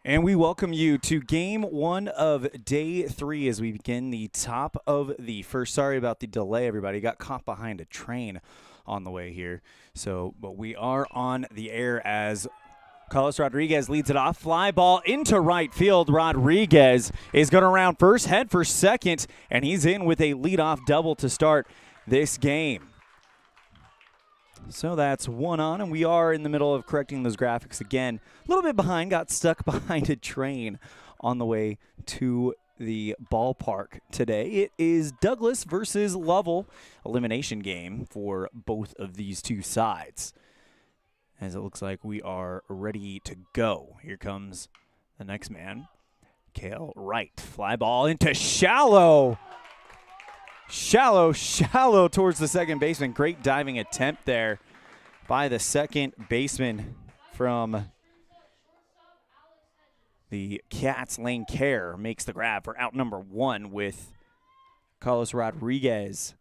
And we welcome you to game one of day 3 as we begin the top of the first. Sorry about the delay, everybody. Got caught behind a train on the way here. But we are on the air as Carlos Rodriguez leads it off. Fly ball into right field. Rodriguez is going to round first, head for second, and he's in with a leadoff double to start this game. So that's one on, and we are in the middle of correcting those graphics again. A little bit behind, got stuck behind a train on the way to the ballpark today. It is Douglas versus Lovell, elimination game for both of these two sides. As it looks like we are ready to go. Here comes the next man, Kale Wright. Fly ball into shallow. Shallow towards the second baseman. Great diving attempt there by the second baseman from the Cats. Lane Care makes the grab for out number 1 with Carlos Rodriguez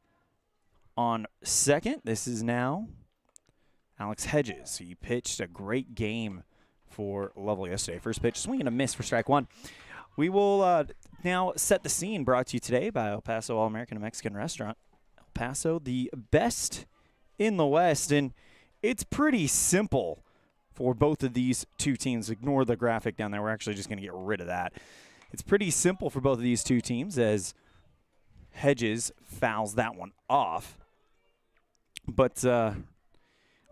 on second. This is now Alex Hedges. He pitched a great game for Lovell yesterday. First pitch, swing and a miss for strike 1. We will now set the scene, brought to you today by El Paso All-American Mexican Restaurant. El Paso, the best in the West, and it's pretty simple for both of these two teams. Ignore the graphic down there. We're actually just going to get rid of that. It's pretty simple for both of these two teams as Hedges fouls that one off. But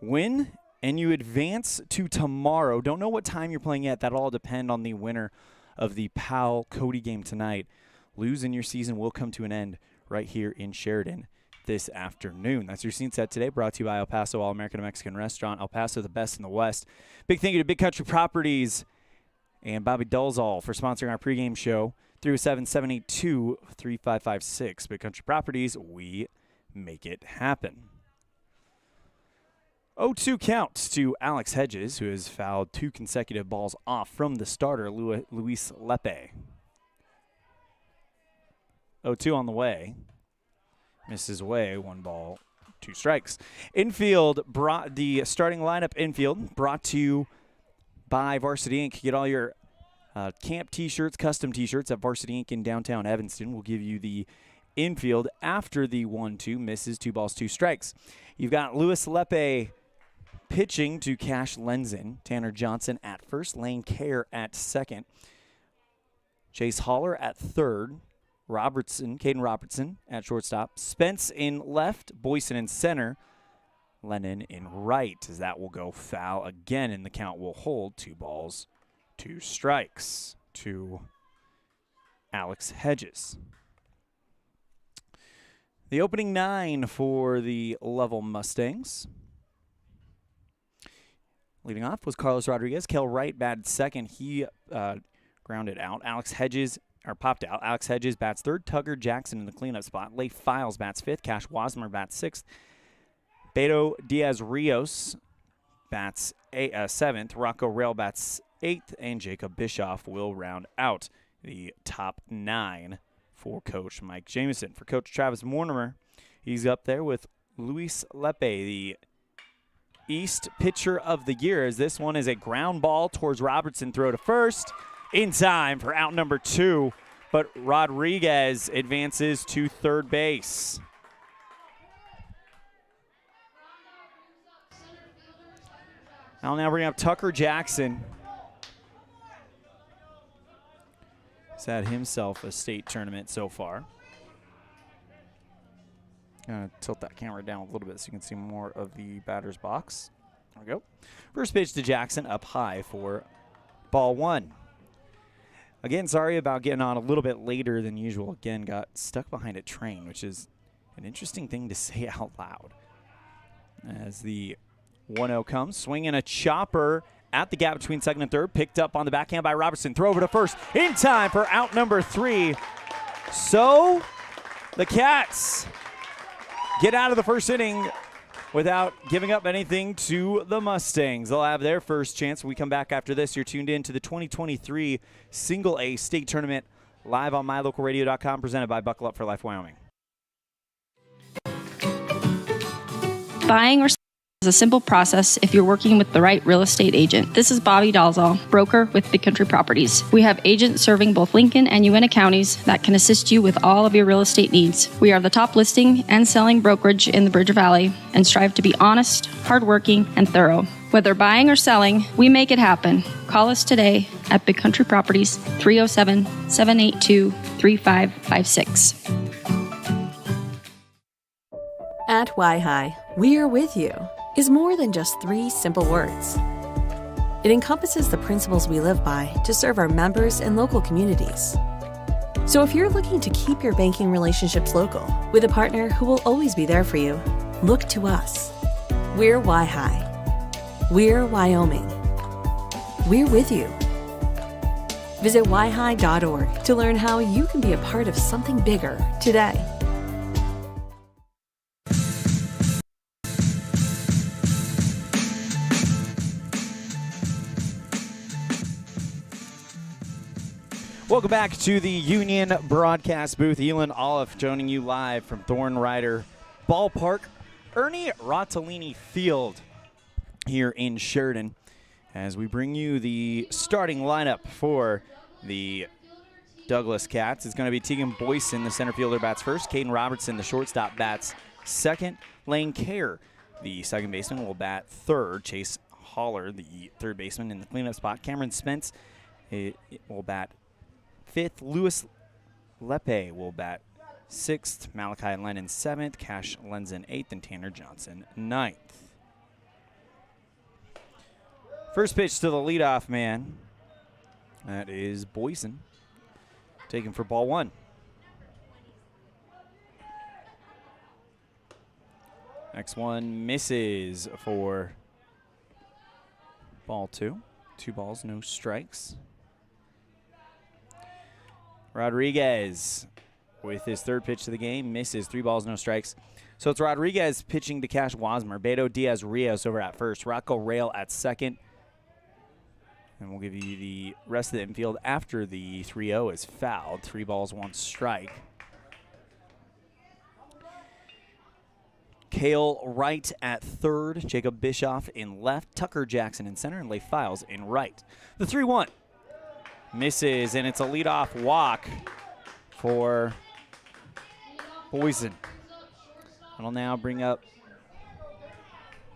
win and you advance to tomorrow. Don't know what time you're playing yet. That'll all depend on the winner of the Powell-Cody game tonight. Lose and your season will come to an end right here in Sheridan this afternoon. That's your scene set today, brought to you by El Paso All-American Mexican Restaurant. El Paso, the best in the West. Big thank you to Big Country Properties and Bobby Dulzall for sponsoring our pregame show. 307-782-3556. Big Country Properties, we make it happen. 0-2 counts to Alex Hedges, who has fouled 2 consecutive balls off from the starter, Luis Lepe. 0-2 on the way. Misses away, 1 ball, 2 strikes. Infield, the starting lineup infield, brought to you by Varsity Ink. Get all your camp t-shirts, custom t-shirts at Varsity Ink in downtown Evanston. We'll give you the infield after the 1-2, misses, 2 balls, 2 strikes. You've got Luis Lepe pitching to Cash Lenzen, Tanner Johnson at first, Lane Care at second, Chase Haller at third, Caden Robertson at shortstop, Spence in left, Boyson in center, Lennon in right, as that will go foul again, and the count will hold 2 balls, 2 strikes to Alex Hedges. The opening 9 for the Lovell Mustangs. Leading off was Carlos Rodriguez. Kale Wright batted second. He grounded out. Popped out. Alex Hedges bats third. Tugger Jackson in the cleanup spot. Leif Files bats fifth. Cash Wasmer bats sixth. Beto Diaz-Rios bats seventh. Rocco Rail bats eighth. And Jacob Bischoff will round out the top 9 for Coach Mike Jameson. For Coach Travis Mortimer, he's up there with Luis Lepe, the East Pitcher of the Year, as this one is a ground ball towards Robertson, throw to first, in time for out number 2, but Rodriguez advances to third base. I'll now bring up Tucker Jackson. He's had himself a state tournament so far. Gonna tilt that camera down a little bit so you can see more of the batter's box. There we go. First pitch to Jackson, up high for ball 1. Again, sorry about getting on a little bit later than usual. Again, got stuck behind a train, which is an interesting thing to say out loud. As the 1-0 comes, swinging a chopper at the gap between second and third, picked up on the backhand by Robertson. Throw over to first, in time for out number 3. So the Cats get out of the first inning without giving up anything to the Mustangs. They'll have their first chance when we come back after this. You're tuned in to the 2023 Single A State Tournament live on mylocalradio.com, presented by Buckle Up for Life Wyoming. Buying or It's a simple process if you're working with the right real estate agent. This is Bobby Dalzall, broker with Big Country Properties. We have agents serving both Lincoln and Uena counties that can assist you with all of your real estate needs. We are the top listing and selling brokerage in the Bridger Valley and strive to be honest, hardworking, and thorough. Whether buying or selling, we make it happen. Call us today at Big Country Properties, 307-782-3556. At Y-Hi, we're with you is more than just 3 simple words. It encompasses the principles we live by to serve our members and local communities. So if you're looking to keep your banking relationships local with a partner who will always be there for you, look to us. We're Y-Hi. We're Wyoming. We're with you. Visit yhi.org to learn how you can be a part of something bigger today. Welcome back to the Union Broadcast Booth. Elan, Olliff joining you live from Thorne Rider Ballpark, Ernie Rottolini Field here in Sheridan, as we bring you the starting lineup for the Douglas Cats. It's going to be Tegan Boyson, the center fielder, bats first. Caden Robertson, the shortstop, bats second. Lane Kerr, the second baseman, will bat third. Chase Holler, the third baseman, in the cleanup spot. Cameron Spence will bat fifth. Lewis Lepe will bat sixth. Malachi Lennon seventh. Cash Lenzen eighth. And Tanner Johnson ninth. First pitch to the leadoff man. That is Boyson. Taken for ball one. Next one misses for ball two. 2 balls, no strikes. Rodriguez with his third pitch to the game misses. 3 balls, no strikes. So it's Rodriguez pitching to Cash Wasmer. Beto Diaz-Rios over at first. Rocco Rail at second. And we'll give you the rest of the infield after the 3-0 is fouled. 3 balls, 1 strike. Cale Wright at third. Jacob Bischoff in left. Tucker Jackson in center. And Leif Files in right. The 3-1 misses, and it's a leadoff walk for Boyson. I'll now bring up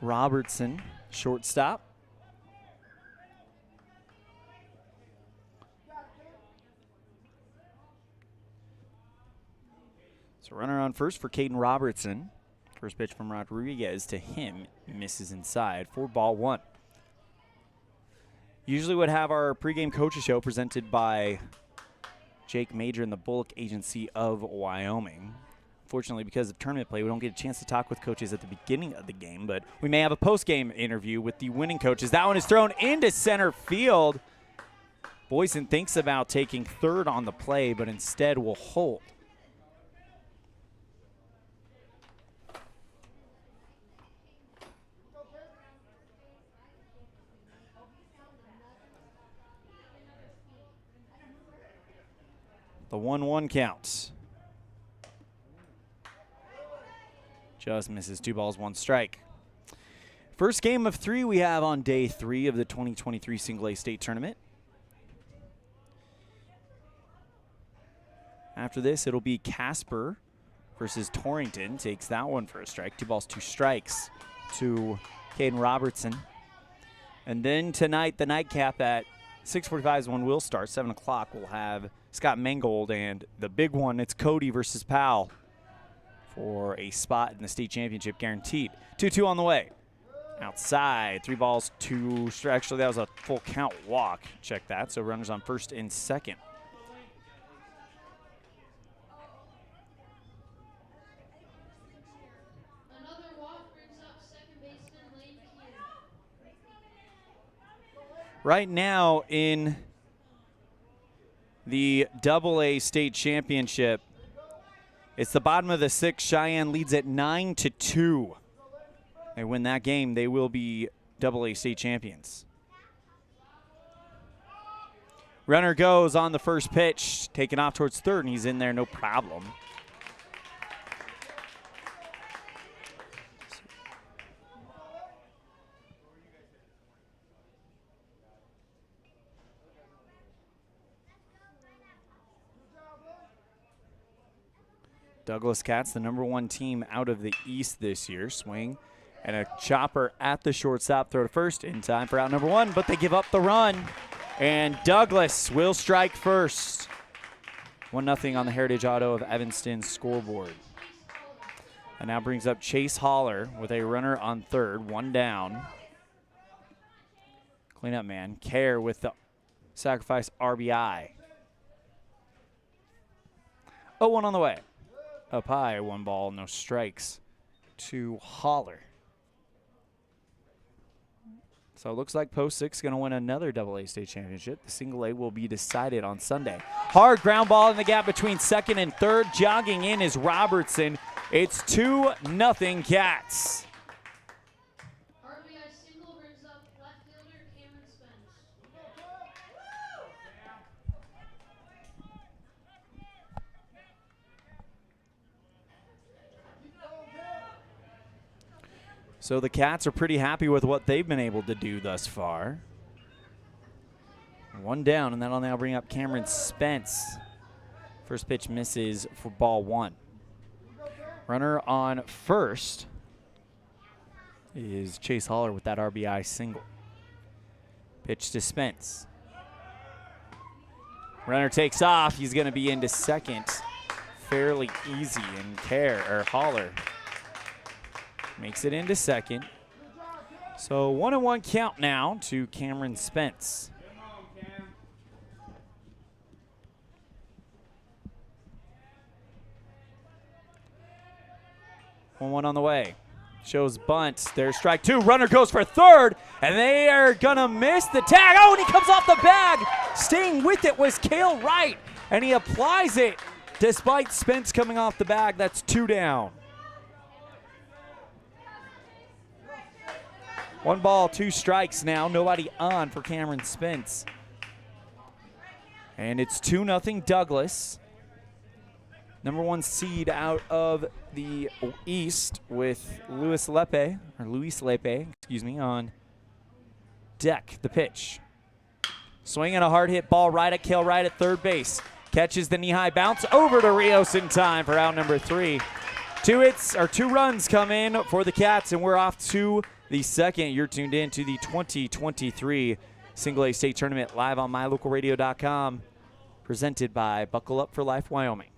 Robertson, shortstop. So runner on first for Caden Robertson. First pitch from Rodriguez to him misses inside for ball one. Usually would have our pregame coaches show presented by Jake Major and the Bullock Agency of Wyoming. Fortunately, because of tournament play, we don't get a chance to talk with coaches at the beginning of the game, but we may have a post-game interview with the winning coaches. That one is thrown into center field. Boyson thinks about taking third on the play, but instead will hold. The 1-1 count. Just misses. 2 balls, 1 strike. First game of 3 we have on day 3 of the 2023 Single A State Tournament. After this, it'll be Casper versus Torrington. Takes that one for a strike. 2 balls, 2 strikes to Caden Robertson. And then tonight, the nightcap at 6:45 is when we'll start. 7 o'clock, we'll have Scott Mangold, and the big one, it's Cody versus Powell for a spot in the state championship guaranteed. 2-2 on the way. Outside, 3 balls, 2 strikes. Actually, that was a full count walk. Check that. So runners on first and second. Another walk brings up second baseman Lane Keir. Right now in the AA state championship, it's the bottom of the 6th. Cheyenne leads at 9-2. They win that game, they will be AA state champions. Runner goes on the first pitch, taken off towards third, and he's in there, no problem. Douglas Cats, the #1 team out of the East this year. Swing and a chopper at the shortstop. Throw to first in time for out #1, but they give up the run. And Douglas will strike first. 1-0 on the Heritage Auto of Evanston scoreboard. And now brings up Chase Holler with a runner on third, 1 down. Cleanup man, Care with the sacrifice RBI. 0-1 on the way. Up high, 1 ball, no strikes to Holler. So it looks like Post 6 going to win another AA state championship. The single A will be decided on Sunday. Hard ground ball in the gap between second and third. Jogging in is Robertson. It's 2-0 Cats. RBI single brings up left fielder Cameron Spence. So the Cats are pretty happy with what they've been able to do thus far. 1 down, and that'll now bring up Cameron Spence. First pitch misses for ball 1. Runner on first is Chase Holler with that RBI single. Pitch to Spence. Runner takes off. He's going to be into second. Fairly easy, and Holler makes it into second. So 1-1 count now to Cameron Spence. 1-1 on the way. Shows bunt. There's strike 2. Runner goes for third, and they are going to miss the tag. Oh, and he comes off the bag. Staying with it was Cale Wright, and he applies it despite Spence coming off the bag. That's 2 down. 1 ball, 2 strikes now. Nobody on for Cameron Spence. And it's 2-0 Douglas. #1 seed out of the East with Luis Lepe, on deck. The pitch. Swinging a hard hit ball right at Cale Wright at third base. Catches the knee-high bounce over to Rios in time for out #3. 2 runs come in for the Cats, and we're off to the second. You're tuned in to the 2023 Single A State Tournament live on mylocalradio.com, presented by Buckle Up for Life Wyoming.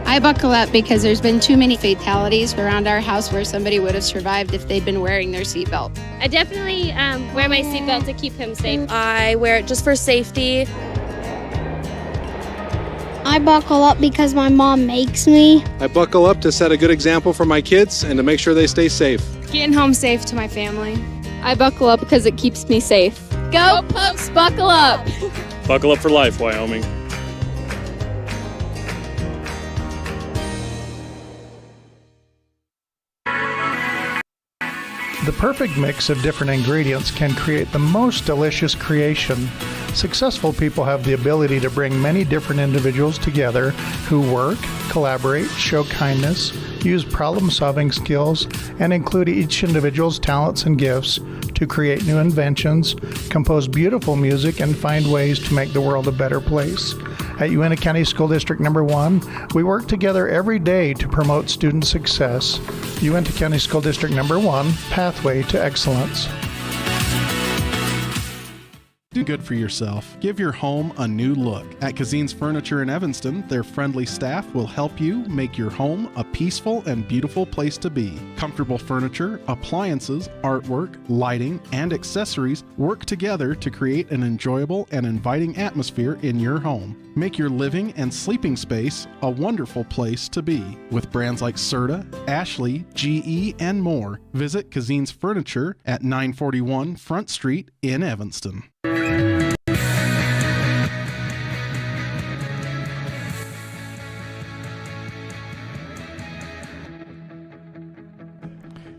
I buckle up because there's been too many fatalities around our house where somebody would have survived if they'd been wearing their seatbelt. I definitely wear my seatbelt to keep him safe. I wear it just for safety. I buckle up because my mom makes me. I buckle up to set a good example for my kids and to make sure they stay safe. Getting home safe to my family. I buckle up because it keeps me safe. Go Pokes, buckle up! Buckle up for life, Wyoming. The perfect mix of different ingredients can create the most delicious creation. Successful people have the ability to bring many different individuals together who work, collaborate, show kindness, use problem-solving skills, and include each individual's talents and gifts to create new inventions, compose beautiful music, and find ways to make the world a better place. At Uintah County School District #1, we work together every day to promote student success. Uintah County School District #1, Pathway to Excellence. Do good for yourself. Give your home a new look. At Kazine's Furniture in Evanston, their friendly staff will help you make your home a peaceful and beautiful place to be. Comfortable furniture, appliances, artwork, lighting, and accessories work together to create an enjoyable and inviting atmosphere in your home. Make your living and sleeping space a wonderful place to be. With brands like Serta, Ashley, GE, and more, visit Kazine's Furniture at 941 Front Street in Evanston.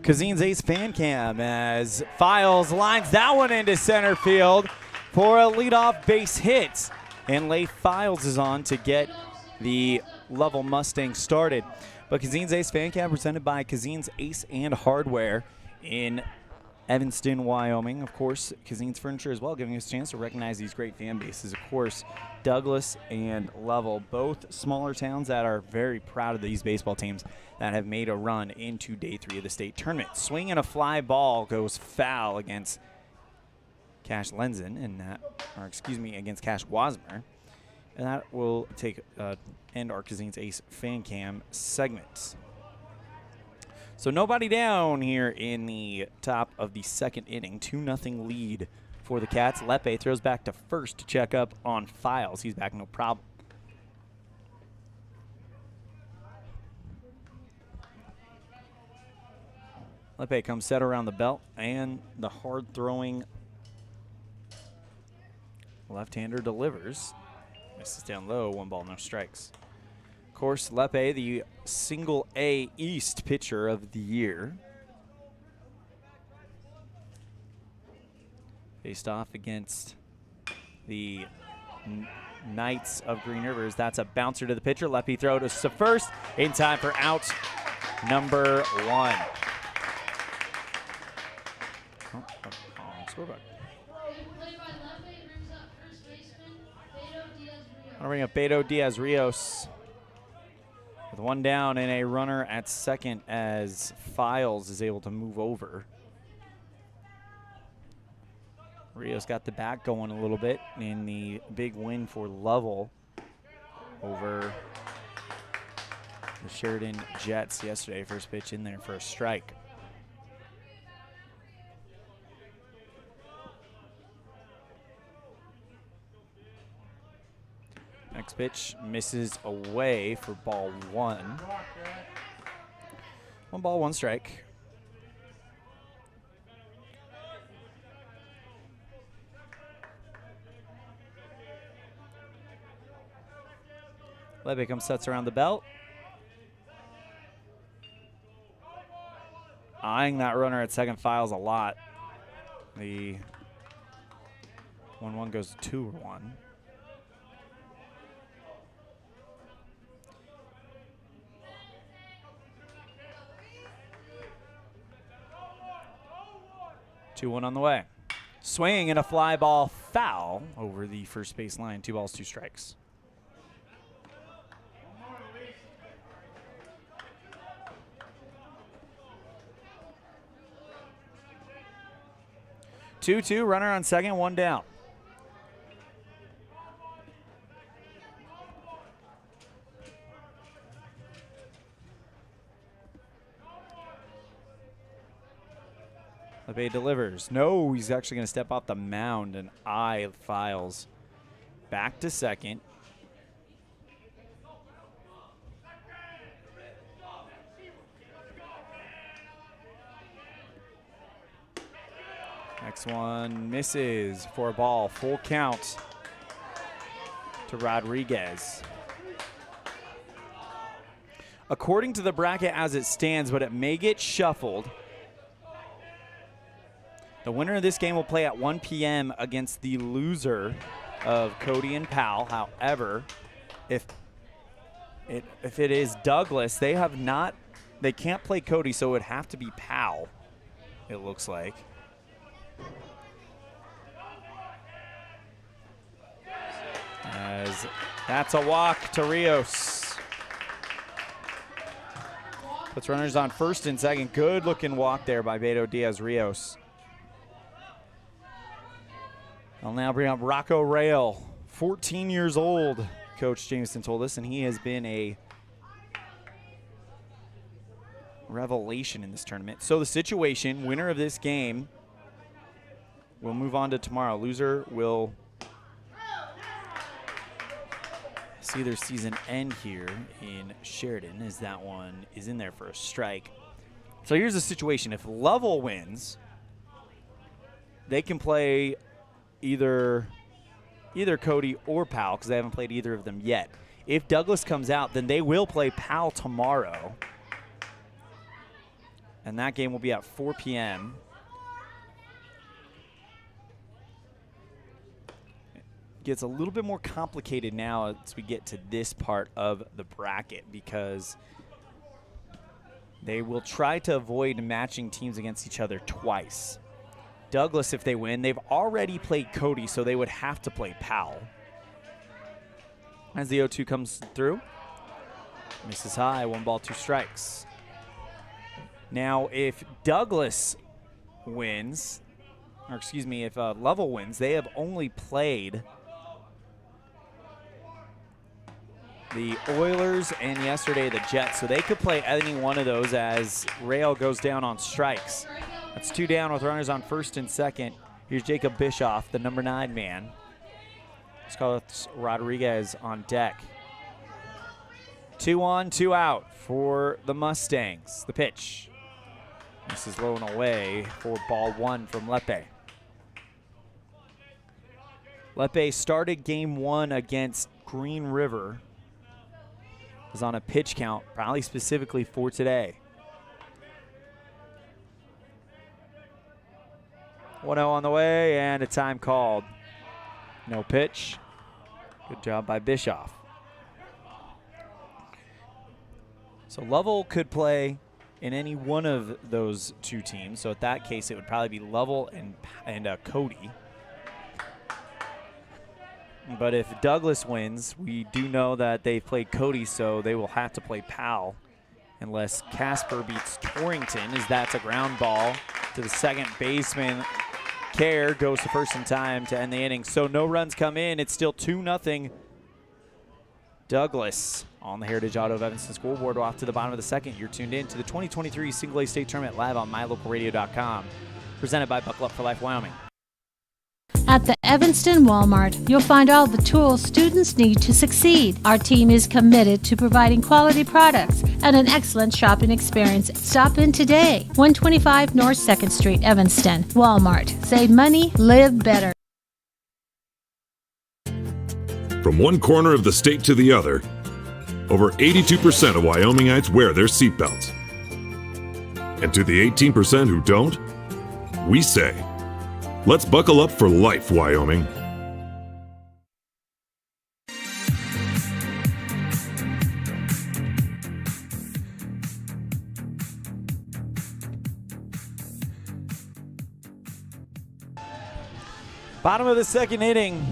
Kazine's Ace Fan Cam as Files lines that one into center field for a leadoff base hit. And Leigh Files is on to get the Lovell Mustang started. But Kazine's Ace Fan Cam presented by Kazine's Ace and Hardware in Evanston, Wyoming. Of course, Kazine's Furniture as well, giving us a chance to recognize these great fan bases. Of course, Douglas and Lovell, both smaller towns that are very proud of these baseball teams that have made a run into day 3 of the state tournament. Swing and a fly ball goes foul against Cash Lenzen, and against Cash Wasmer. And that will end our Kazine's Ace Fan Cam segment. So nobody down here in the top of the second inning. 2-0 lead for the Cats. Lepe throws back to first to check up on Files. He's back, no problem. Lepe comes set around the belt, and the hard-throwing left-hander delivers. Misses down low, 1 ball, no strikes. Of course, Lepe, the single A East pitcher of the year. Faced off against the Knights of Green Rivers. That's a bouncer to the pitcher. Lepe throw to first in time for out number 1. Scoreboard. I'll bring up Beto Diaz-Rios with 1 down and a runner at second as Files is able to move over. Rios got the back going a little bit in the big win for Lovell over the Sheridan Jets yesterday. First pitch in there for a strike. Next pitch misses away for ball 1. 1 ball, 1 strike. Lepe comes sets around the belt. Eyeing that runner at second, Files a lot. The 1-1 goes to 2-1. Two-one on the way. Swing and a fly ball foul over the first base line. 2 balls, 2 strikes. Two, runner on second, 1 down. Lepe delivers. No, he's actually going to step off the mound and eye Files. Back to second. Next one misses for a ball. Full count to Rodriguez. According to the bracket as it stands, but it may get shuffled, the winner of this game will play at 1 p.m. against the loser of Cody and Powell. However, if it is Douglas, they can't play Cody, so it would have to be Powell, it looks like. As that's a walk to Rios. Puts runners on first and second. Good looking walk there by Beto Diaz-Rios. I'll now bring up Rocco Rail, 14 years old, Coach Jameson told us, and he has been a revelation in this tournament. So the situation, winner of this game will move on to tomorrow. Loser will see their season end here in Sheridan, as that one is in there for a strike. So here's the situation. If Lovell wins, they can play either Cody or Powell because they haven't played either of them yet. If Douglas comes out, then they will play Powell tomorrow. And that game will be at 4 p.m. It gets a little bit more complicated now as we get to this part of the bracket because they will try to avoid matching teams against each other twice. Douglas, if they win, they've already played Cody, so they would have to play Powell. As the 0-2 comes through. Misses high, 1 ball, 2 strikes. Now, if Douglas wins, or excuse me, if Lovell wins, they have only played the Oilers and yesterday the Jets, so they could play any one of those as Rail goes down on strikes. That's 2 down with runners on first and second. Here's Jacob Bischoff, the number 9 man. Carlos Rodriguez on deck. 2 on, 2 out for the Mustangs. The pitch. This is low and away for ball 1 from Lepe. Lepe started game 1 against Green River. Was on a pitch count, probably specifically for today. 1-0 on the way and a time called. No pitch. Good job by Bischoff. So Lovell could play in any one of those 2 teams. So at that case, it would probably be Lovell and Cody. But if Douglas wins, we do know that they've played Cody, so they will have to play Powell unless Casper beats Torrington, as that's a ground ball to the second baseman. Care goes to first in time to end the inning. So no runs come in. It's still 2-0. Douglas on the Heritage Auto of Evanston scoreboard off to the bottom of the second. You're tuned in to the 2023 Single A State Tournament live on mylocalradio.com. Presented by Buckle Up for Life Wyoming. At the Evanston Walmart, you'll find all the tools students need to succeed. Our team is committed to providing quality products and an excellent shopping experience. Stop in today. 125 North 2nd Street, Evanston. Walmart. Save money, live better. From one corner of the state to the other, over 82% of Wyomingites wear their seatbelts. And to the 18% who don't, we say, let's buckle up for life, Wyoming. Bottom of the second inning.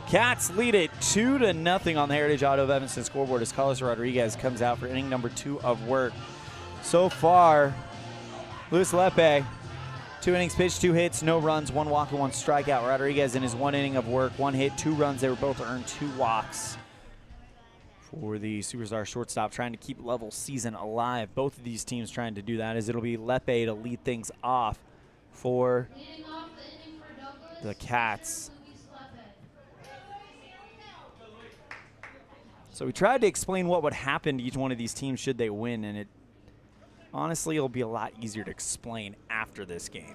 Cats lead it 2-0 on the Heritage Auto of Evanston scoreboard as Carlos Rodriguez comes out for inning number 2 of work. So far, Luis Lepe, 2 innings pitched, 2 hits, no runs, 1 walk and 1 strikeout. Rodriguez in his 1 inning of work, 1 hit, 2 runs. They were both earned 2 walks for the Superstar shortstop, trying to keep Lovell's season alive. Both of these teams trying to do that, as it'll be Lepe to lead things off for the Cats. So we tried to explain what would happen to each one of these teams should they win, and it honestly it'll be a lot easier to explain after this game,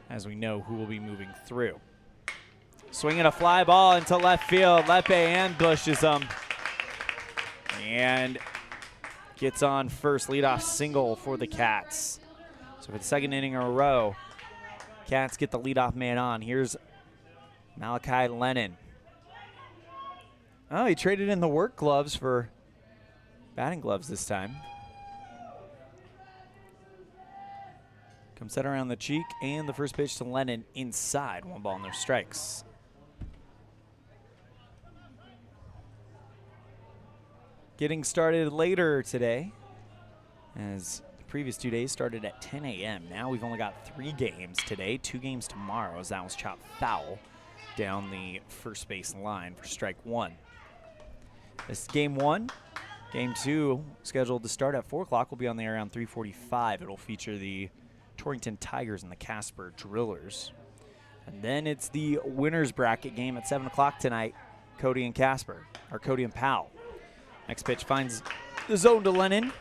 as we know who will be moving through. Swinging a fly ball into left field. Lepe ambushes them and gets on first. Leadoff single for the Cats. So for the second inning in a row, Cats get the leadoff man on. Here's Malachi Lennon. Oh, he traded in the work gloves for batting gloves this time. Comes set around the cheek, and the first pitch to Lennon inside. 1 ball, no strikes. Getting started later today, as the previous 2 days started at 10 a.m. Now we've only got 3 games today, 2 games tomorrow, as that was chopped foul down the first base line for strike 1. This is game 1. Game 2, scheduled to start at 4 o'clock, will be on the air around 3:45. It'll feature the Torrington Tigers and the Casper Drillers. And then it's the winner's bracket game at 7 o'clock tonight, Cody and Casper, or Cody and Powell. Next pitch finds the zone to Lennon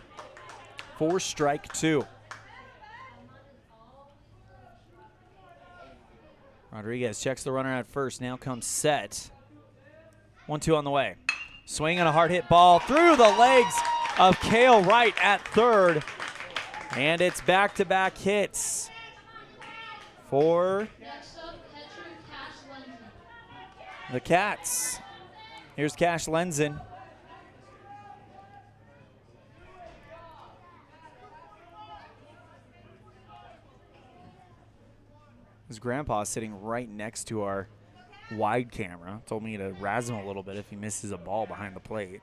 for strike 2. Rodriguez checks the runner at first, now comes set. 1-2 on the way. Swing and a hard hit ball through the legs of Cale Wright at third. And it's back-to-back hits for the Cats. Here's Cash Lenzen. His grandpa's sitting right next to our wide camera. Told me to razz him a little bit if he misses a ball behind the plate.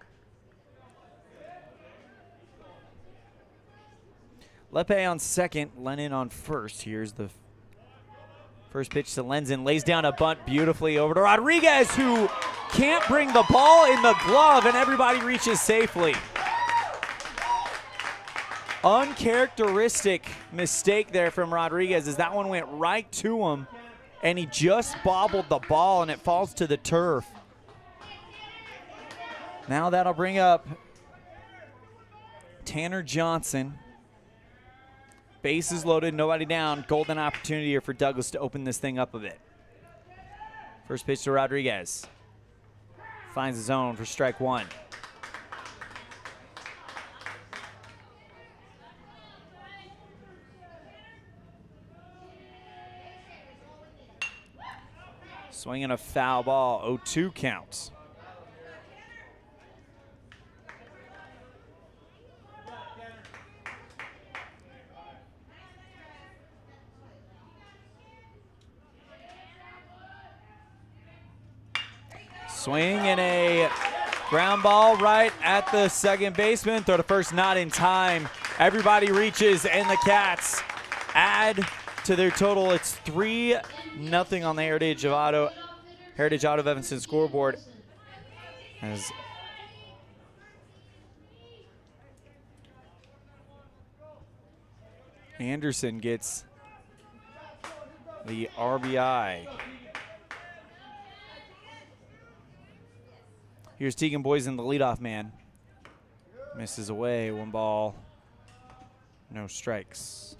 Lepe on second, Lennon on first. Here's the first pitch to Lenzen. Lays down a bunt beautifully over to Rodriguez, who can't bring the ball in the glove, and everybody reaches safely. Uncharacteristic mistake there from Rodriguez as that one went right to him, and he just bobbled the ball, and it falls to the turf. Now that'll bring up Tanner Johnson. Bases loaded, nobody down. Golden opportunity here for Douglas to open this thing up a bit. First pitch to Rodriguez. Finds the zone for strike one. Swinging a foul ball, 0-2 counts. Swing and a ground ball right at the second baseman. Throw to first, not in time. Everybody reaches, and the Cats add to their total. It's 3-0 on the Heritage Auto of Evanston scoreboard. As Anderson gets the RBI. Here's Tegan Boysen, the leadoff man. Misses away, 1 ball, no strikes.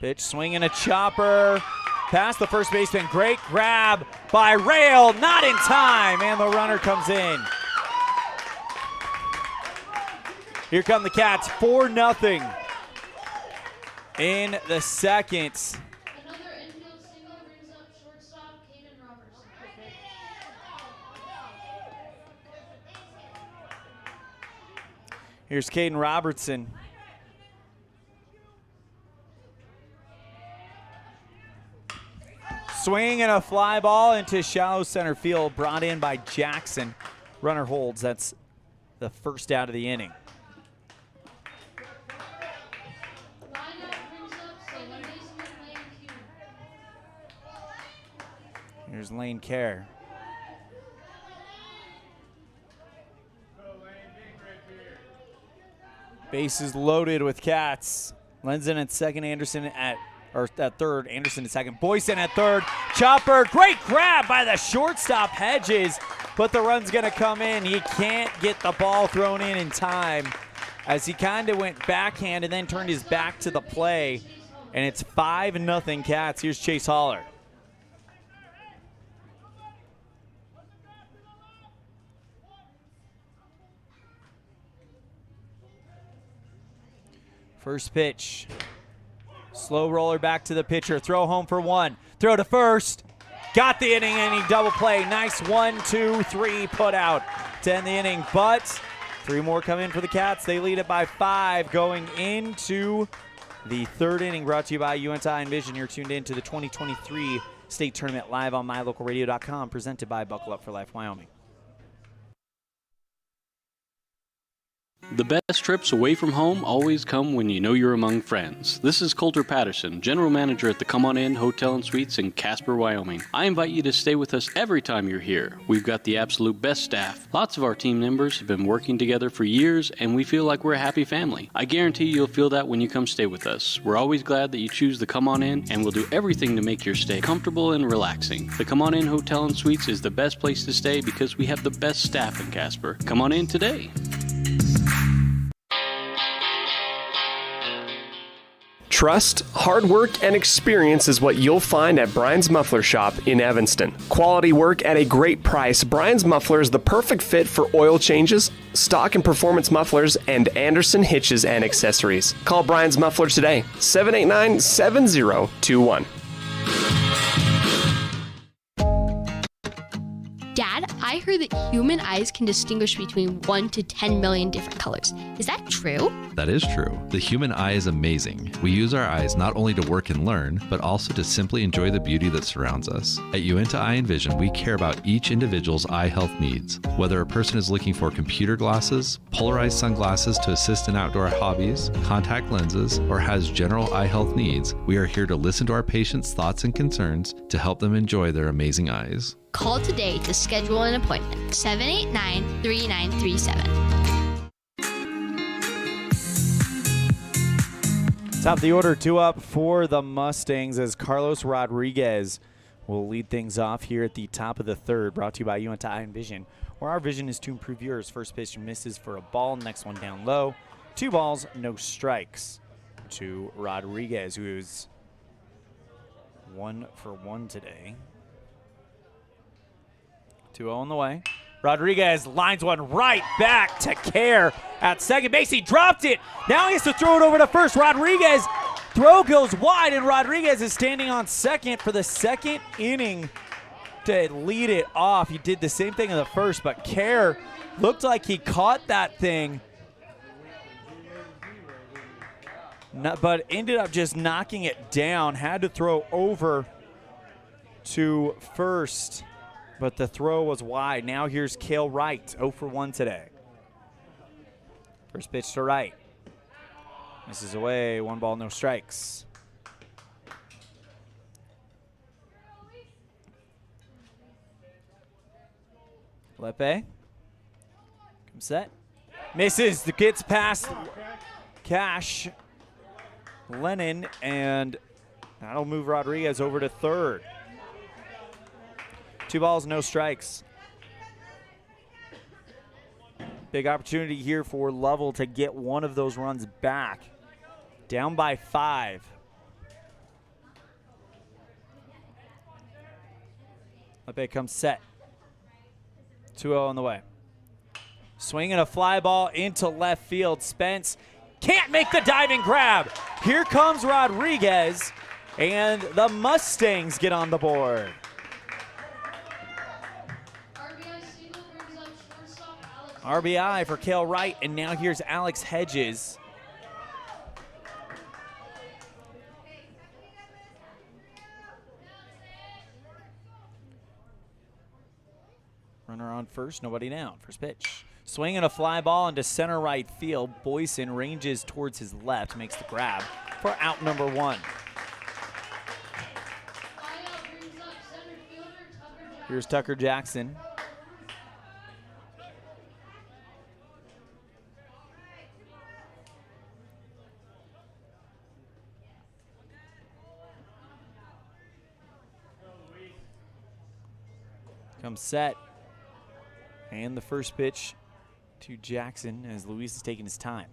Pitch, swing and a chopper. Past the first baseman, great grab by Rail, not in time, and the runner comes in. Here come the Cats, 4-0. In the second. Another infield single brings up shortstop Caden Robertson. Here's Caden Robertson. Swing and a fly ball into shallow center field, brought in by Jackson. Runner holds. That's the first out of the inning. Here's Lane Kerr. Bases loaded with Cats. Lenzen at second, Anderson at third, Anderson at second, Boysen at third. Chopper, great grab by the shortstop Hedges, but the run's gonna come in. He can't get the ball thrown in time as he kind of went backhand and then turned his back to the play, and it's 5-0 Cats. Here's Chase Haller. First pitch. Slow roller back to the pitcher. Throw home for 1. Throw to first. Got the inning, and he double play. Nice 1, 2, 3 put out to end the inning. But 3 more come in for the Cats. They lead it by 5 going into the third inning. Brought to you by UNTI and Vision. You're tuned in to the 2023 state tournament live on mylocalradio.com. Presented by Buckle Up for Life Wyoming. The best trips away from home always come when you know you're among friends. This is Coulter Patterson, General Manager at the Come On In Hotel and Suites in Casper, Wyoming. I invite you to stay with us every time you're here. We've got the absolute best staff. Lots of our team members have been working together for years, and we feel like we're a happy family. I guarantee you'll feel that when you come stay with us. We're always glad that you choose the Come On In, and we'll do everything to make your stay comfortable and relaxing. The Come On In Hotel and Suites is the best place to stay because we have the best staff in Casper. Come on in today. Trust, hard work, and experience is what you'll find at Brian's Muffler Shop in Evanston. Quality work at a great price. Brian's Muffler is the perfect fit for oil changes, stock and performance mufflers, and Anderson hitches and accessories. Call Brian's Muffler today, 789-7021. Dad, I heard that that human eyes can distinguish between 1 to 10 million different colors. Is that true? That is true. The human eye is amazing. We use our eyes not only to work and learn, but also to simply enjoy the beauty that surrounds us. At Uinta Eye and Vision, we care about each individual's eye health needs. Whether a person is looking for computer glasses, polarized sunglasses to assist in outdoor hobbies, contact lenses, or has general eye health needs, we are here to listen to our patients' thoughts and concerns to help them enjoy their amazing eyes. Call today to schedule an appointment. 789-3937. Top of the order, 2 up for the Mustangs as Carlos Rodriguez will lead things off here at the top of the third. Brought to you by Uinta Eye and Vision, where our vision is to improve yours. First pitch misses for a ball. Next one down low. 2 balls, no strikes to Rodriguez, who's 1 for 1 today. 2-0 on the way. Rodriguez lines one right back to Care at second base. He dropped it. Now he has to throw it over to first. Rodriguez throw goes wide, and Rodriguez is standing on second for the second inning to lead it off. He did the same thing in the first, but Care looked like he caught that thing, but ended up just knocking it down. Had to throw over to first, but the throw was wide. Now here's Cale Wright, 0 for 1 today. First pitch to Wright. Misses away, 1 ball, no strikes. Lepe comes set. Misses, gets past Cash Lennon, and that'll move Rodriguez over to third. 2 balls, no strikes. Big opportunity here for Lovell to get one of those runs back. Down by 5. Lepe comes set. 2-0 on the way. Swinging a fly ball into left field. Spence can't make the diving grab. Here comes Rodriguez, and the Mustangs get on the board. RBI for Cale Wright, and now here's Alex Hedges. Runner on first, nobody down. First pitch. Swinging a fly ball into center right field. Boyson ranges towards his left, makes the grab for out number 1. Here's Tucker Jackson. Comes set. And the first pitch to Jackson as Luis is taking his time.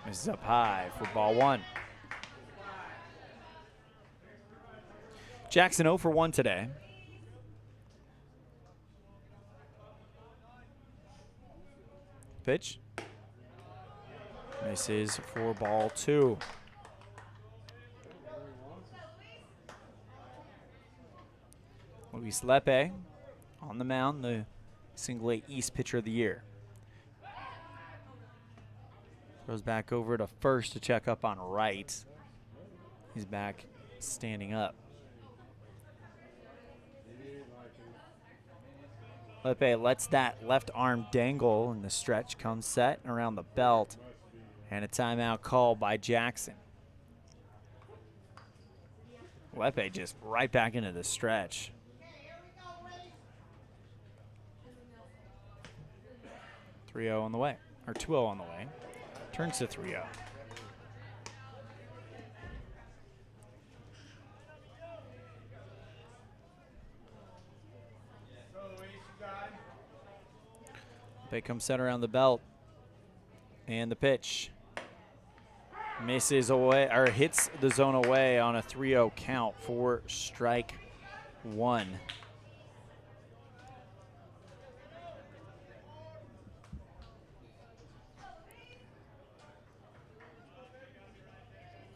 Misses up high for ball 1. Jackson 0 for 1 today. Pitch. Misses for ball 2. Luis Lepe on the mound, the Single A East pitcher of the year. Throws back over to first to check up on Wright. He's back standing up. Lepe lets that left arm dangle in the stretch, comes set around the belt, and a timeout called by Jackson. Lepe just right back into the stretch. 3-0 on the way, or 2-0 on the way. Turns to 3-0. They come set around the belt. And the pitch. Misses away, or hits the zone away on a 3-0 count for strike 1.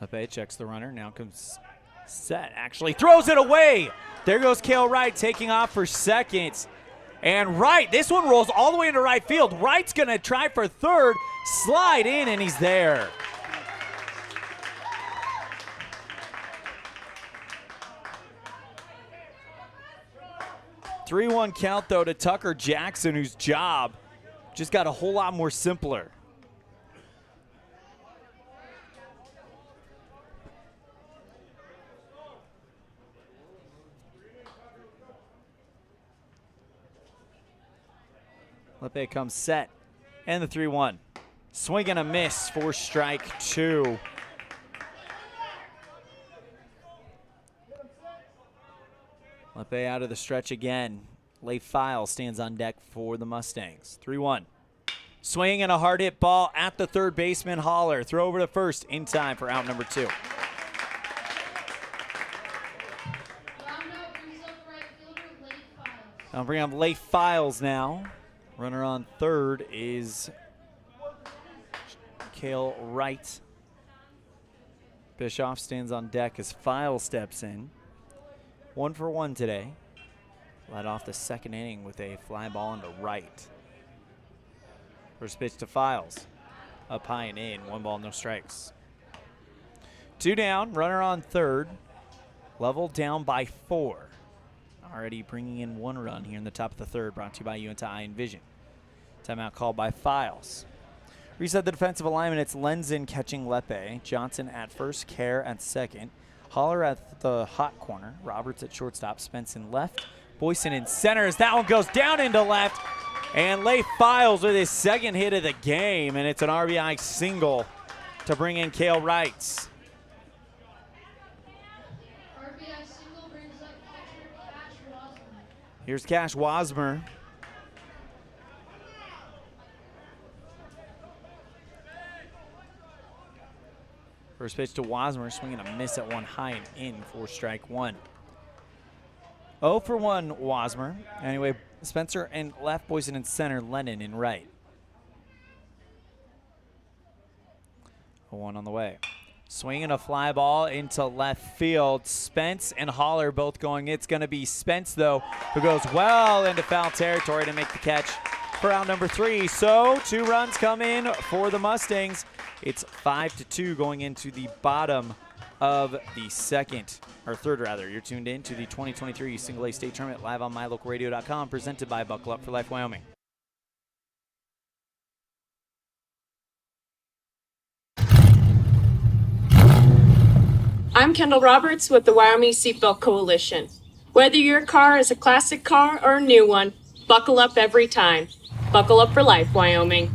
Lepe checks the runner, now comes set, actually throws it away. There goes Cale Wright taking off for second. And Wright, this one rolls all the way into right field. Wright's going to try for third, slide in, and he's there. (3-1) count, though, to Tucker Jackson, whose job just got a whole lot more simpler. Lepe comes set, and the 3-1. Swing and a miss for strike 2. Lepe out of the stretch again. Leigh Files stands on deck for the Mustangs. 3-1. Swing and a hard hit ball at the third baseman Holler. Throw over to first in time for out number 2. I'll bring up Leigh Files now. Runner on third is Cale Wright. Bischoff stands on deck as Files steps in. 1 for 1 today. Led off the second inning with a fly ball into right. First pitch to Files. Up high and in. 1 ball, no strikes. 2 down. Runner on third. Lovell down by 4. Already bringing in 1 run here in the top of the third, brought to you by Uinta Eye and Vision. Timeout called by Files. Reset the defensive alignment. It's Lenzen catching Lepe. Johnson at first, Kerr at second. Holler at the hot corner. Roberts at shortstop. Spence in left. Boyson in center as that one goes down into left. And Leigh Files with his second hit of the game, and it's an RBI single to bring in Cale Wright. Here's Cash Wasmer. First pitch to Wasmer, swinging a miss at 1 high and in for strike 1. 0 for 1 Wasmer. Anyway, Spencer in left, Boyson in center, Lennon in right. 1 on the way. Swinging a fly ball into left field. Spence and Holler both going. It's going to be Spence, though, who goes well into foul territory to make the catch for out number 3. So 2 runs come in for the Mustangs. It's 5-2 going into the bottom of the third rather. You're tuned in to the 2023 Single A State Tournament live on mylocalradio.com, presented by Buckle Up for Life Wyoming. I'm Kendall Roberts with the Wyoming Seatbelt Coalition. Whether your car is a classic car or a new one, buckle up every time. Buckle up for life, Wyoming.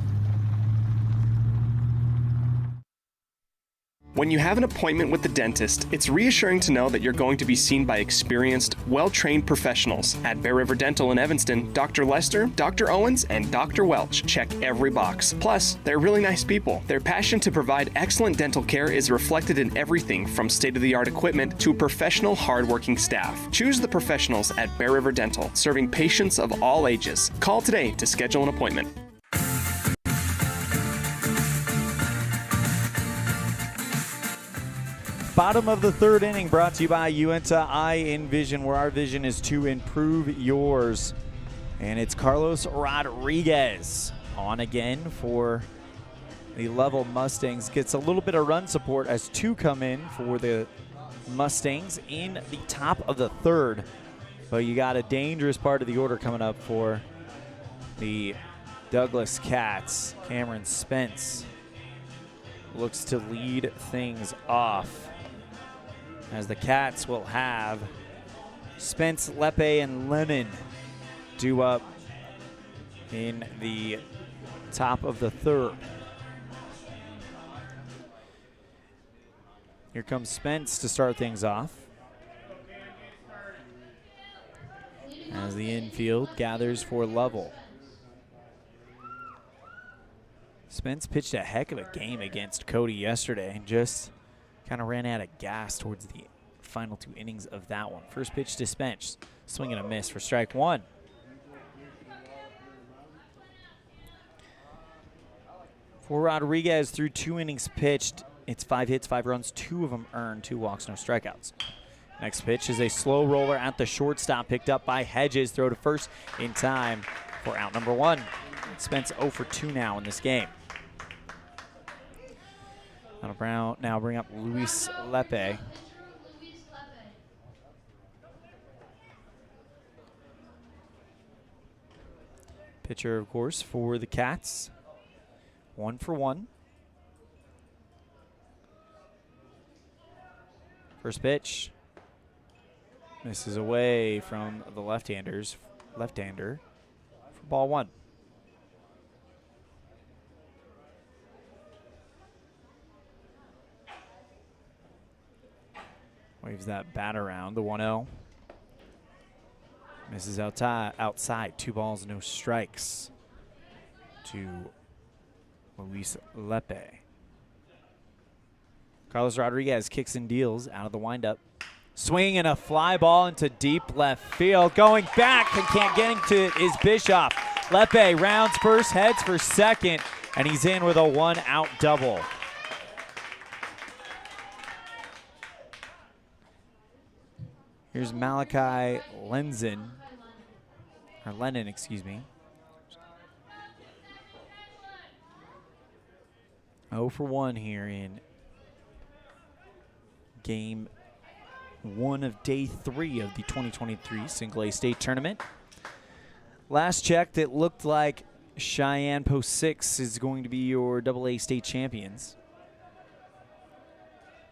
When you have an appointment with the dentist, it's reassuring to know that you're going to be seen by experienced, well-trained professionals. At Bear River Dental in Evanston, Dr. Lester, Dr. Owens, and Dr. Welch check every box. Plus, they're really nice people. Their passion to provide excellent dental care is reflected in everything from state-of-the-art equipment to professional, hard-working staff. Choose the professionals at Bear River Dental, serving patients of all ages. Call today to schedule an appointment. Bottom of the third inning, brought to you by Uinta Eye and Vision, where our vision is to improve yours. And it's Carlos Rodriguez on again for the Lovell Mustangs. Gets a little bit of run support as 2 come in for the Mustangs in the top of the third. But you got a dangerous part of the order coming up for the Douglas Cats. Cameron Spence looks to lead things off, as the Cats will have Spence, Lepe, and Lennon due up in the top of the third. Here comes Spence to start things off, as the infield gathers for Lovell. Spence pitched a heck of a game against Cody yesterday and just kind of ran out of gas towards the final 2 innings of that one. First pitch to Spence, swing and a miss for strike 1. For Rodriguez, through 2 innings pitched, it's 5 hits, 5 runs, 2 of them earned, 2 walks, no strikeouts. Next pitch is a slow roller at the shortstop, picked up by Hedges. Throw to first in time for out number 1. Spence 0 for 2 now in this game. That'll now bring up Luis Lepe. Pitcher, of course, for the Cats. 1 for 1. First pitch. Misses away from the left-hander for ball 1. Waves that bat around, the 1-0. Misses outside, 2 balls, no strikes to Luis Lepe. Carlos Rodriguez kicks and deals out of the windup. Swing and a fly ball into deep left field. Going back and can't get into it is Bischoff. Lepe rounds first, heads for second, and he's in with a 1-out double. Here's Malachi Lennon, 0 for 1 here in game 1 of day 3 of the 2023 Single A State Tournament. Last checked, it looked like Cheyenne Post 6 is going to be your AA state champions.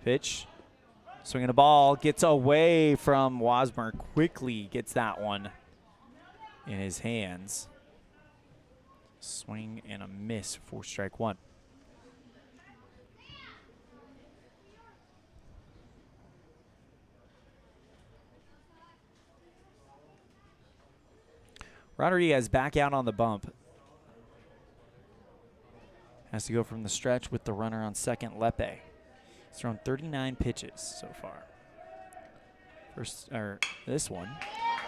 Pitch. Swinging a ball, gets away from Wasmer, quickly gets that one in his hands. Swing and a miss for strike 1. Rodriguez back out on the bump. Has to go from the stretch with the runner on second, Lepe. He's thrown 39 pitches so far. This one.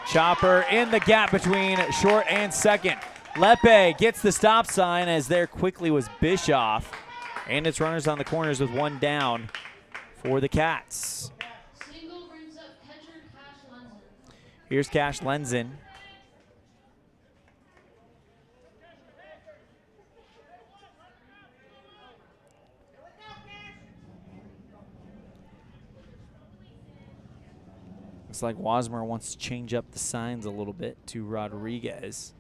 Chopper in the gap between short and second. Lepe gets the stop sign as there quickly was Bischoff. And it's runners on the corners with 1 down for the Cats. Single brings up catcher Cash Lenzen. Here's Cash Lenzen. Looks like Wasmer wants to change up the signs a little bit to Rodriguez.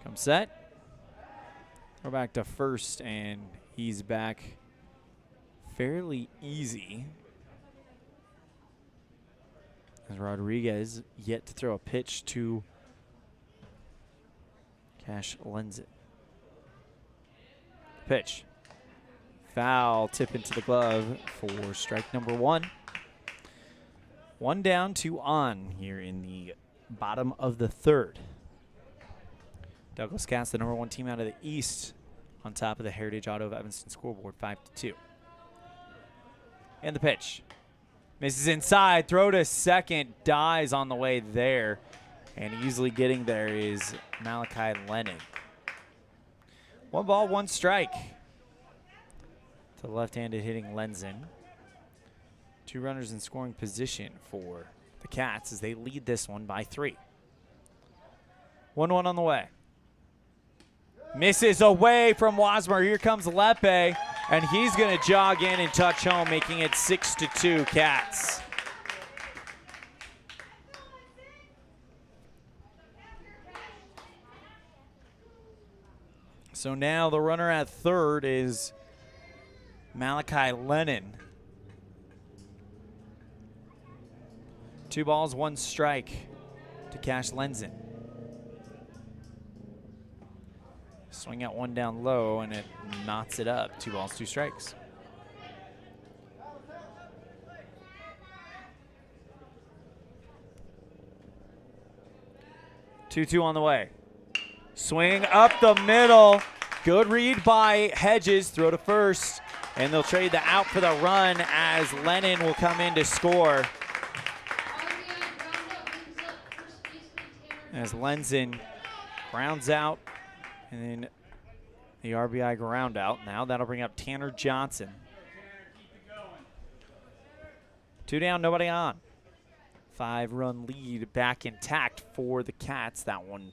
Come set. Throw back to first, and he's back fairly easy. As Rodriguez yet to throw a pitch to Cash Lenzen. Pitch. Foul, tip into the glove for strike number 1. 1 down, 2 on here in the bottom of the 3rd. Douglas Cats, the number 1 team out of the East, on top of the Heritage Auto of Evanston scoreboard, 5-2. And the pitch. Misses inside, throw to second, dies on the way there. And easily getting there is Malachi Lennon. 1 ball, 1 strike to the left-handed hitting Lenzen. 2 runners in scoring position for the Cats as they lead this one by 3. 1-1 on the way. Misses away from Wasmer. Here comes Lepe, and he's going to jog in and touch home, making it 6-2 Cats. So now the runner at third is Malachi Lennon. 2 balls, 1 strike to Cash Lenzen. Swing out 1 down low, and it knots it up. 2 balls, 2 strikes. Two on the way. Swing up the middle. Good read by Hedges. Throw to first. And they'll trade the out for the run as Lennon will come in to score. As Lenzen grounds out. And then the RBI ground out. Now that'll bring up Tanner Johnson. 2 down, nobody on. 5-run lead back intact for the Cats. That one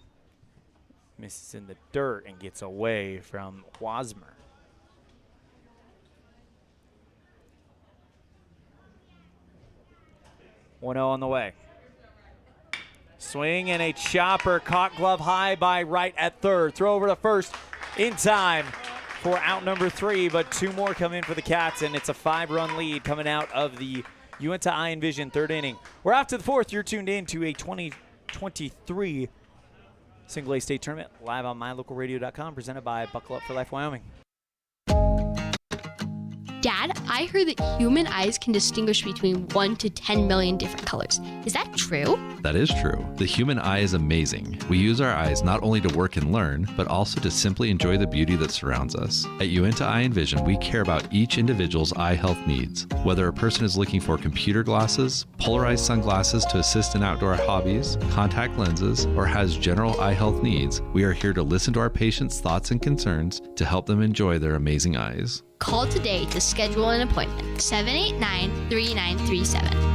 misses in the dirt and gets away from Wasmer. (1-0) on the way. Swing and a chopper caught glove high by Wright at third. Throw over to first in time for out number 3, but 2 more come in for the Cats, and it's a 5-run lead coming out of the Uinta Iron Vision 3rd inning. We're off to the 4th. You're tuned in to a 2023 Single A State Tournament live on mylocalradio.com, presented by Buckle Up for Life Wyoming. Dad, I heard that human eyes can distinguish between 1 to 10 million different colors. Is that true? That is true. The human eye is amazing. We use our eyes not only to work and learn, but also to simply enjoy the beauty that surrounds us. At Uinta Eye and Vision, we care about each individual's eye health needs. Whether a person is looking for computer glasses, polarized sunglasses to assist in outdoor hobbies, contact lenses, or has general eye health needs, we are here to listen to our patients' thoughts and concerns to help them enjoy their amazing eyes. Call today to schedule an appointment. 789-3937.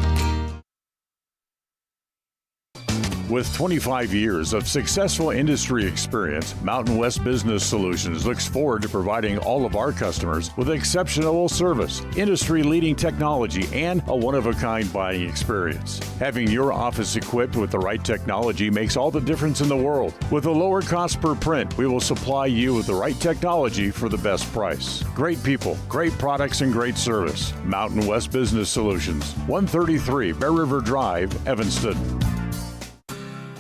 With 25 years of successful industry experience, Mountain West Business Solutions looks forward to providing all of our customers with exceptional service, industry-leading technology, and a one-of-a-kind buying experience. Having your office equipped with the right technology makes all the difference in the world. With a lower cost per print, we will supply you with the right technology for the best price. Great people, great products, and great service. Mountain West Business Solutions, 133 Bear River Drive, Evanston.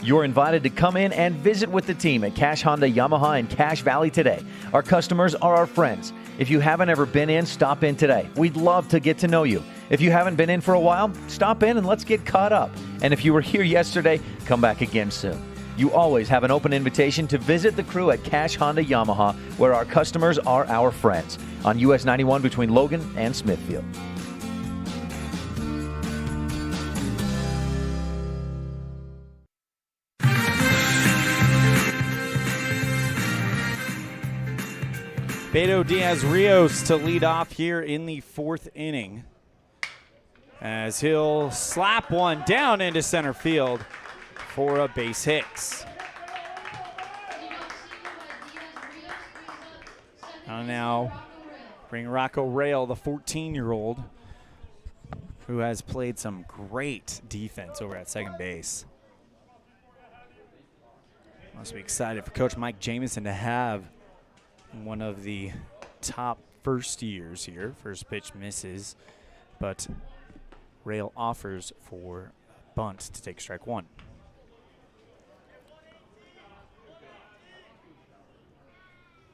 You're invited to come in and visit with the team at Cache Honda Yamaha in Cache Valley today. Our customers are our friends. If you haven't ever been in, stop in today. We'd love to get to know you. If you haven't been in for a while, stop in and let's get caught up. And if you were here yesterday, come back again soon. You always have an open invitation to visit the crew at Cache Honda Yamaha, where our customers are our friends, on US 91 between Logan and Smithfield. Beto Diaz-Rios to lead off here in the 4th inning, as he'll slap one down into center field for a base hit. I'll now bring Rocco Rail, the 14-year-old, who has played some great defense over at second base. Must be excited for Coach Mike Jamison to have one of the top first years here. First pitch misses, but Rail offers for a bunt to take strike 1.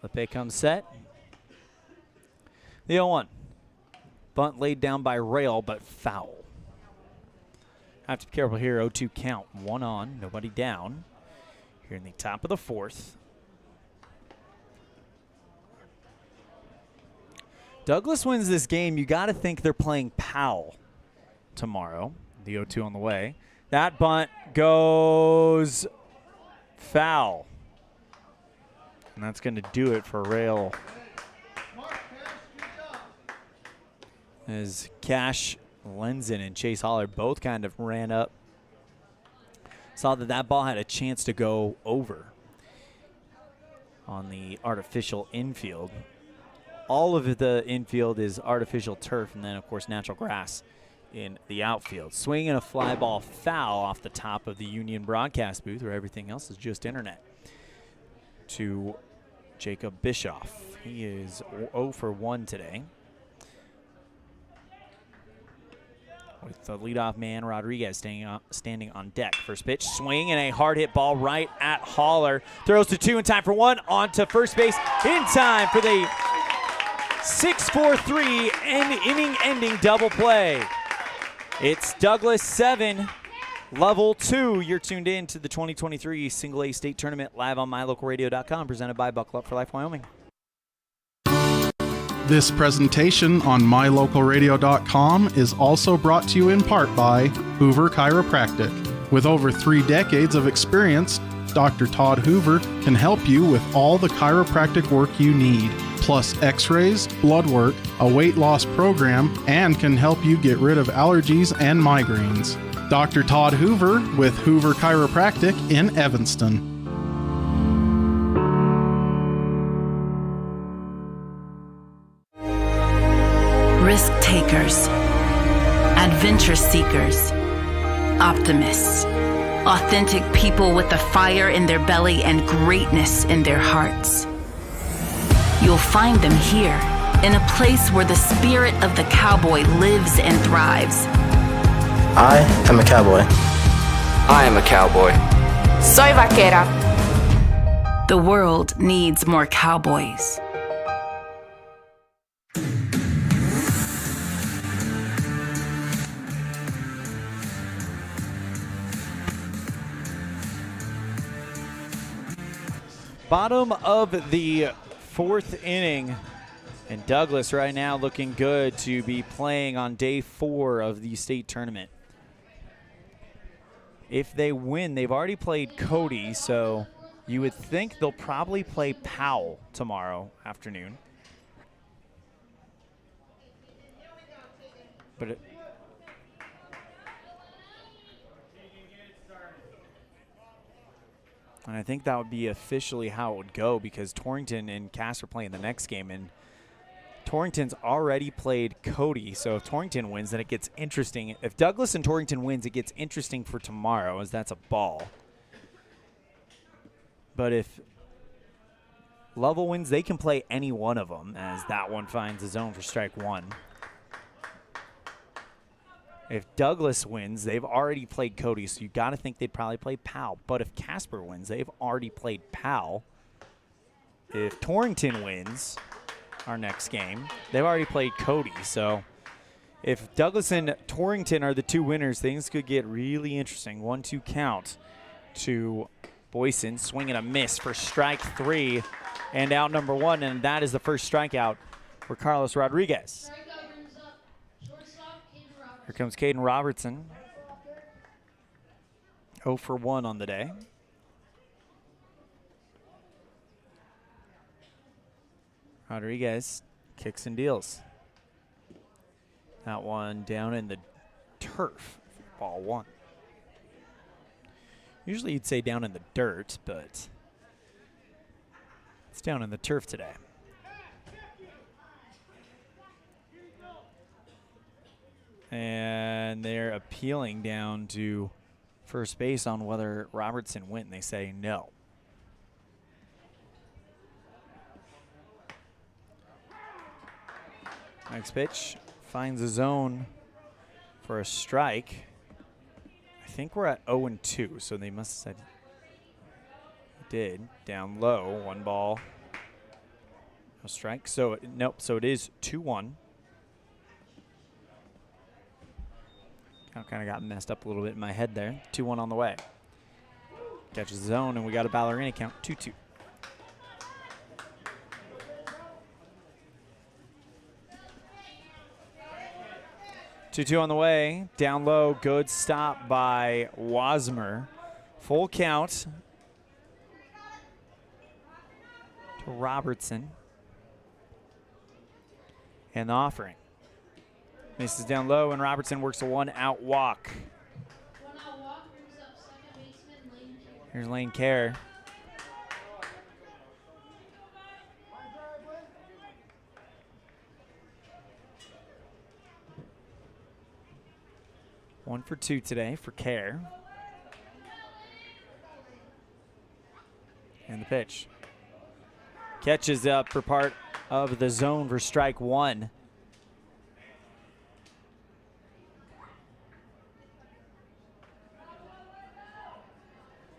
Lepe comes set. The 0-1. Bunt laid down by Rail, but foul. Have to be careful here. 0-2 count. 1 on, nobody down. Here in the top of the 4th. Douglas wins this game. You got to think they're playing Powell tomorrow. The 0-2 on the way. That bunt goes foul. And that's going to do it for Rail. As Cash Lenzen and Chase Holler both kind of ran up. Saw that ball had a chance to go over on the artificial infield. All of the infield is artificial turf, and then, of course, natural grass in the outfield. Swing and a fly ball foul off the top of the Union broadcast booth, where everything else is just internet, to Jacob Bischoff. He is 0 for 1 today. With the leadoff man, Rodriguez, standing on deck. First pitch, swing, and a hard hit ball right at Holler. Throws to 2 in time for 1, on to first base in time for the 6-4-3 inning-ending double play. It's Douglas 7, Lovell 2. You're tuned in to the 2023 Single A State Tournament live on mylocalradio.com, presented by Buckle Up for Life Wyoming. This presentation on mylocalradio.com is also brought to you in part by Hoover Chiropractic. With over 3 decades of experience, Dr. Todd Hoover can help you with all the chiropractic work you need, plus x-rays, blood work, a weight loss program, and can help you get rid of allergies and migraines. Dr. Todd Hoover with Hoover Chiropractic in Evanston. Risk takers, adventure seekers, optimists, authentic people with a fire in their belly and greatness in their hearts. You'll find them here, in a place where the spirit of the cowboy lives and thrives. I am a cowboy. I am a cowboy. Soy vaquera. The world needs more cowboys. Bottom of the fourth inning, and Douglas right now looking good to be playing on day 4 of the state tournament. If they win, they've already played Cody, so you would think they'll probably play Powell tomorrow afternoon. But and I think that would be officially how it would go, because Torrington and Cass are playing the next game, and Torrington's already played Cody, so if Torrington wins, then it gets interesting. If Douglas and Torrington wins, it gets interesting for tomorrow, as that's a ball. But if Lovell wins, they can play any one of them, as that one finds a zone for strike 1. If Douglas wins, they've already played Cody, so you got to think they'd probably play Powell. But if Casper wins, they've already played Powell. If Torrington wins our next game, they've already played Cody. So if Douglas and Torrington are the 2 winners, things could get really interesting. 1-2 count to Boyson, swing and a miss for strike 3 and out number 1, and that is the first strikeout for Carlos Rodriguez. Here comes Caden Robertson. 0 for 1 on the day. Rodriguez kicks and deals. That one down in the turf. Ball 1. Usually you'd say down in the dirt, but it's down in the turf today. And they're appealing down to first base on whether Robertson went, and they say no. Next pitch finds a zone for a strike. I think we're at 0-2, so they must have said did. Down low, 1 ball, no strike. So nope, so it is 2-1. Kind of got messed up a little bit in my head there. 2-1 on the way. Catches the zone, and we got a ballerina count, 2-2. Two-two on the way. Down low, good stop by Wasmer. Full count to Robertson. And the offering. Misses down low, and Robertson works a 1-out walk. Here's Lane Kerr. One for 2 today for Kerr. And the pitch. Catches up for part of the zone for strike 1.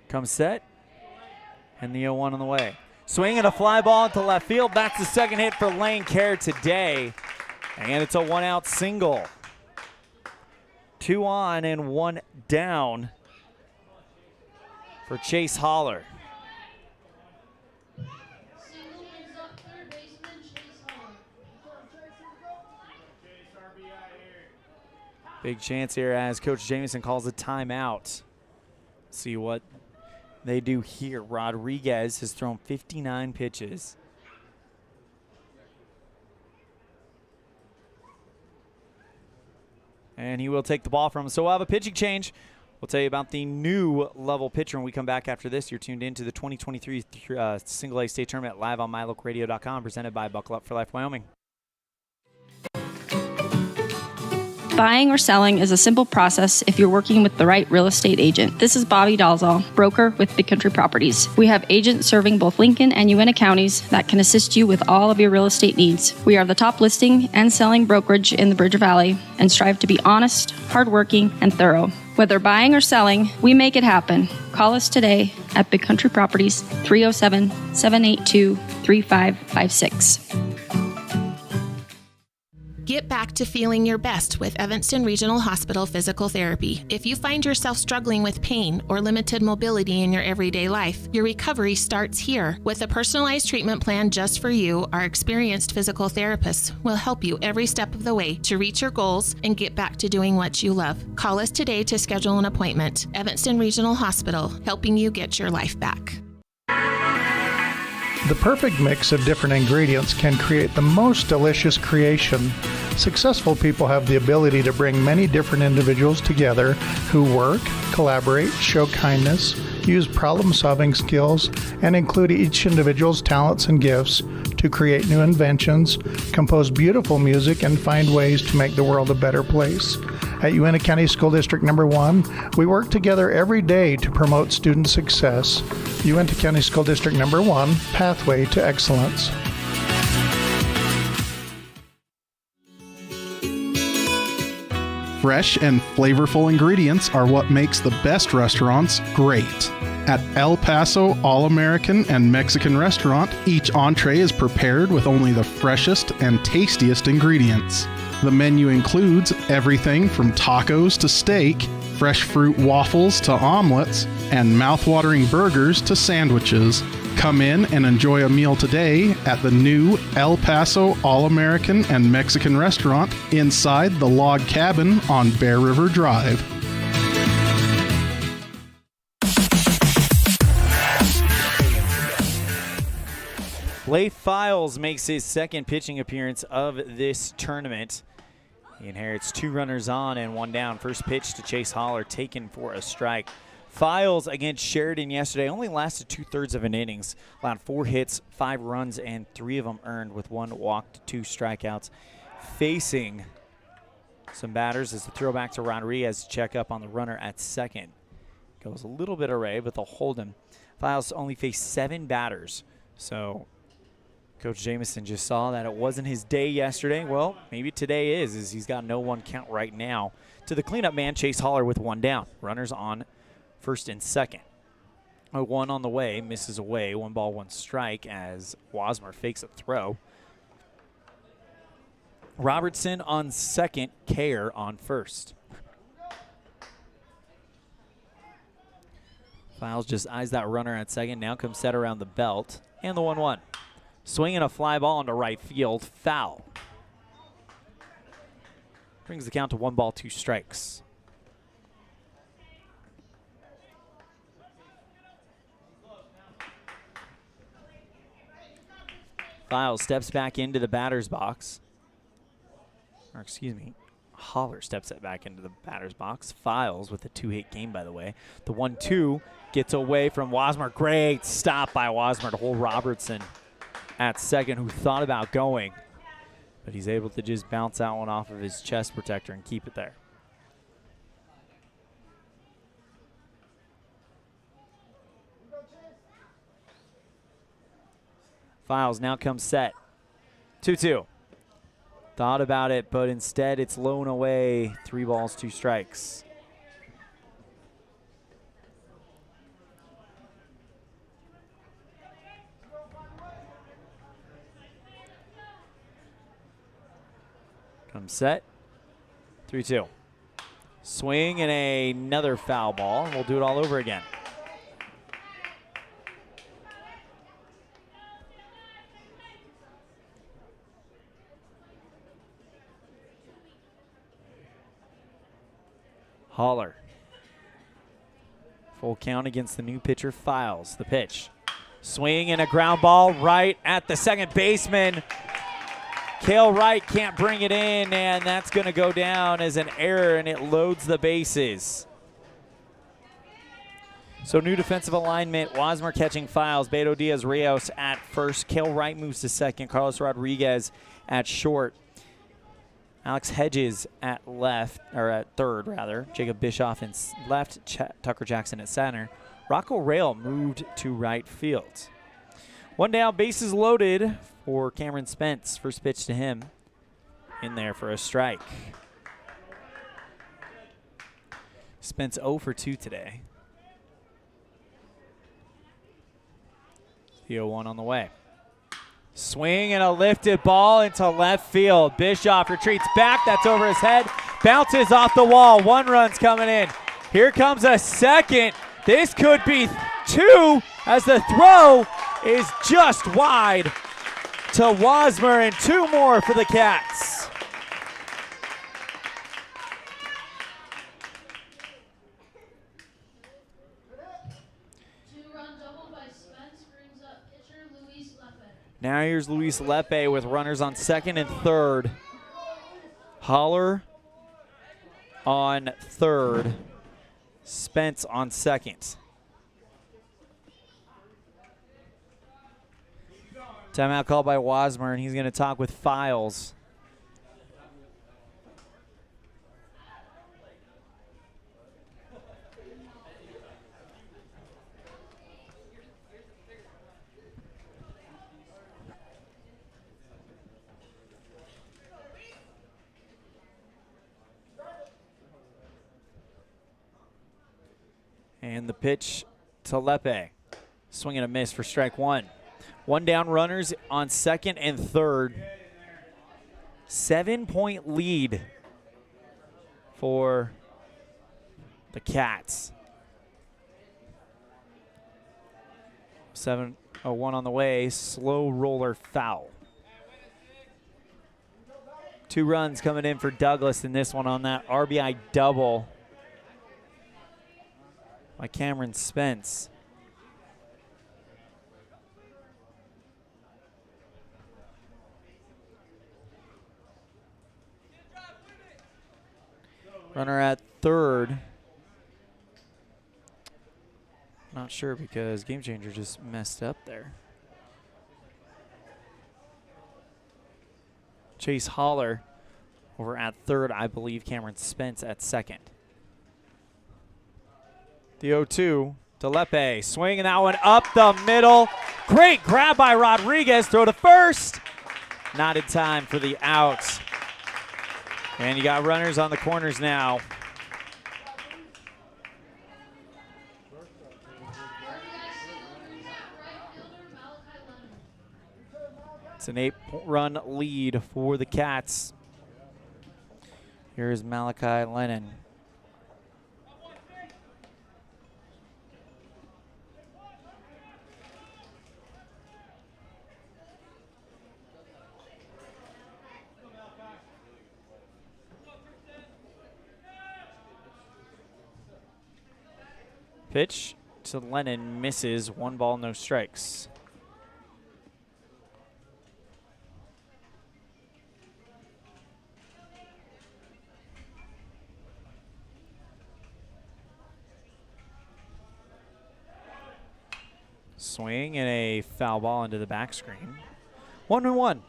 Comes set, and the 0-1 on the way. Swing and a fly ball into left field. That's the second hit for Lane Kerr today, and it's a 1-out single. 2 on and 1 down for Chase Holler. Big chance here as Coach Jamieson calls a timeout. See what They do here. Rodriguez has thrown 59 pitches. And he will take the ball from him. So we'll have a pitching change. We'll tell you about the new Lovell pitcher when we come back after this. You're tuned in to the 2023 Single A State Tournament live on mylocalradio.com, presented by Buckle Up for Life Wyoming. Buying or selling is a simple process if you're working with the right real estate agent. This is Bobby Dalzall, broker with Big Country Properties. We have agents serving both Lincoln and Uintah counties that can assist you with all of your real estate needs. We are the top listing and selling brokerage in the Bridger Valley and strive to be honest, hardworking, and thorough. Whether buying or selling, we make it happen. Call us today at Big Country Properties, 307-782-3556. Get back to feeling your best with Evanston Regional Hospital Physical Therapy. If you find yourself struggling with pain or limited mobility in your everyday life, your recovery starts here. With a personalized treatment plan just for you, our experienced physical therapists will help you every step of the way to reach your goals and get back to doing what you love. Call us today to schedule an appointment. Evanston Regional Hospital, helping you get your life back. The perfect mix of different ingredients can create the most delicious creation. Successful people have the ability to bring many different individuals together who work, collaborate, show kindness, use problem-solving skills, and include each individual's talents and gifts to create new inventions, compose beautiful music, and find ways to make the world a better place. At Uintah County School District Number 1, we work together every day to promote student success. Uintah County School District Number 1, Pathway to Excellence. Fresh and flavorful ingredients are what makes the best restaurants great. At El Paso All-American and Mexican Restaurant, each entree is prepared with only the freshest and tastiest ingredients. The menu includes everything from tacos to steak, fresh fruit waffles to omelets, and mouth-watering burgers to sandwiches. Come in and enjoy a meal today at the new El Paso All-American and Mexican Restaurant inside the log cabin on Bear River Drive. Leif Files makes his second pitching appearance of this tournament. He inherits 2 runners on and 1 down. First pitch to Chase Holler, taken for a strike. Files against Sheridan yesterday only lasted 2/3 of an innings, allowed 4 hits, 5 runs, and 3 of them earned with 1 walked, 2 strikeouts. Facing some batters as the throwback to Rodriguez to check up on the runner at second. Goes a little bit array, but they'll hold him. Files only faced 7 batters, so Coach Jamison just saw that it wasn't his day yesterday. Well, maybe today is, as he's got no 1 count right now. To the cleanup man, Chase Holler with 1 down. Runners on first and second. 1 on the way, misses away. 1 ball, 1 strike as Wasmer fakes a throw. Robertson on second, Kerr on first. Files just eyes that runner at second. Now comes set around the belt. And the 1-1. Swinging a fly ball into right field. Foul. Brings the count to 1 ball, 2 strikes. Files steps back into the batter's box. Or excuse me, Holler steps it back into the batter's box. Files with a 2-hit game, by the way. The 1-2 gets away from Wasmer. Great stop by Wasmer to hold Robertson at second, who thought about going. But he's able to just bounce that one off of his chest protector and keep it there. Files now comes set. 2-2. Thought about it, but instead it's low and away. 3 balls, 2 strikes. Comes set. 3-2. Swing and another foul ball, and we'll do it all over again. Holler Full count against the new pitcher, Files. The pitch. Swing and a ground ball right at the second baseman. Cale Wright can't bring it in, and that's going to go down as an error, and it loads the bases. So new defensive alignment, Wasmer catching Files, Beto Diaz-Rios at first, Cale Wright moves to second, Carlos Rodriguez at short, Alex Hedges at left, or at third rather, Jacob Bischoff in left, Tucker Jackson at center. Rocco Rail moved to right field. One down, bases loaded for Cameron Spence. First pitch to him, in there for a strike. Spence 0 for 2 today. The 0-1 on the way. Swing and a lifted ball into left field. Bischoff retreats back. That's over his head. Bounces off the wall. 1 run's coming in. Here comes a second. This could be 2 as the throw is just wide to Wasmer, and 2 more for the Cats. Now here's Luis Lepe with runners on second and third. Holler on third. Spence on second. Timeout called by Wasmer, and he's going to talk with Files. And the pitch to Lepe. Swing and a miss for strike 1. 1 down, runners on second and third. 7-point lead for the Cats. 7-0-1 on the way. Slow roller foul. 2 runs coming in for Douglas in this one on that RBI double by Cameron Spence. Runner at third. Not sure because Game Changer just messed up there. Chase Holler over at third. I believe Cameron Spence at second. The 0-2 to Lepe. Swing, and that one up the middle. Great grab by Rodriguez. Throw to first. Not in time for the out. And you got runners on the corners now. It's an 8-run lead for the Cats. Here's Malachi Lennon. Pitch to Lennon, misses. 1 ball, no strikes. Swing and a foul ball into the back screen. 1-1.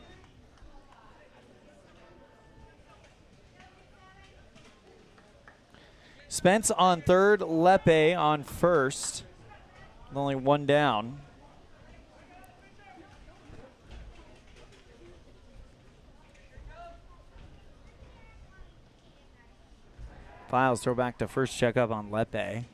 Spence on third, Lepe on first. With only 1 down. Files throw back to first, checkup on Lepe.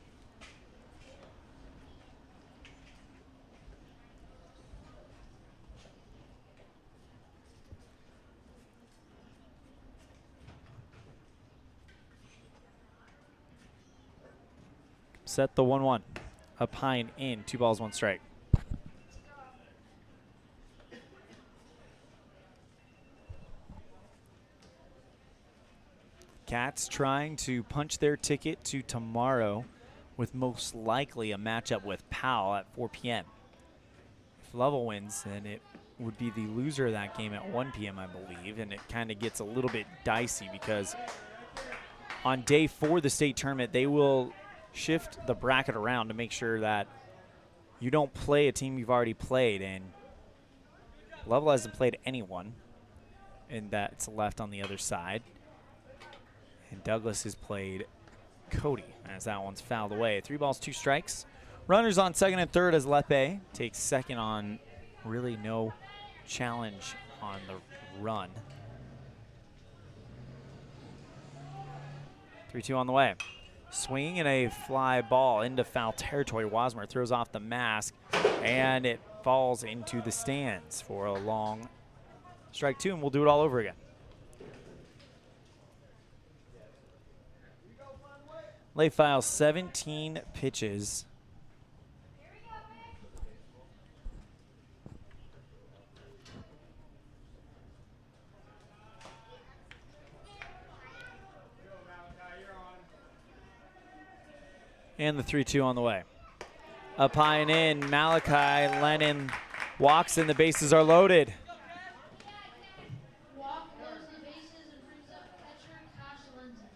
Set the 1-1. Up high and in. 2 balls, 1 strike. Cats trying to punch their ticket to tomorrow with most likely a matchup with Powell at 4 p.m. If Lovell wins, then it would be the loser of that game at 1 p.m., I believe, and it kind of gets a little bit dicey because on day 4 of the state tournament, they will shift the bracket around to make sure that you don't play a team you've already played, and Lovell hasn't played anyone, and that's left on the other side. And Douglas has played Cody as that one's fouled away. 3 balls, 2 strikes. Runners on second and third as Lepe takes second on really no challenge on the run. 3-2 on the way. Swing and a fly ball into foul territory. Wasmer throws off the mask, and it falls into the stands for a long strike 2, and we'll do it all over again. Lay file 17 pitches. And the 3-2 on the way. Up high and in, Malachi Lennon walks and the bases are loaded. Walk loads the bases and brings up catcher Cash Lenzen.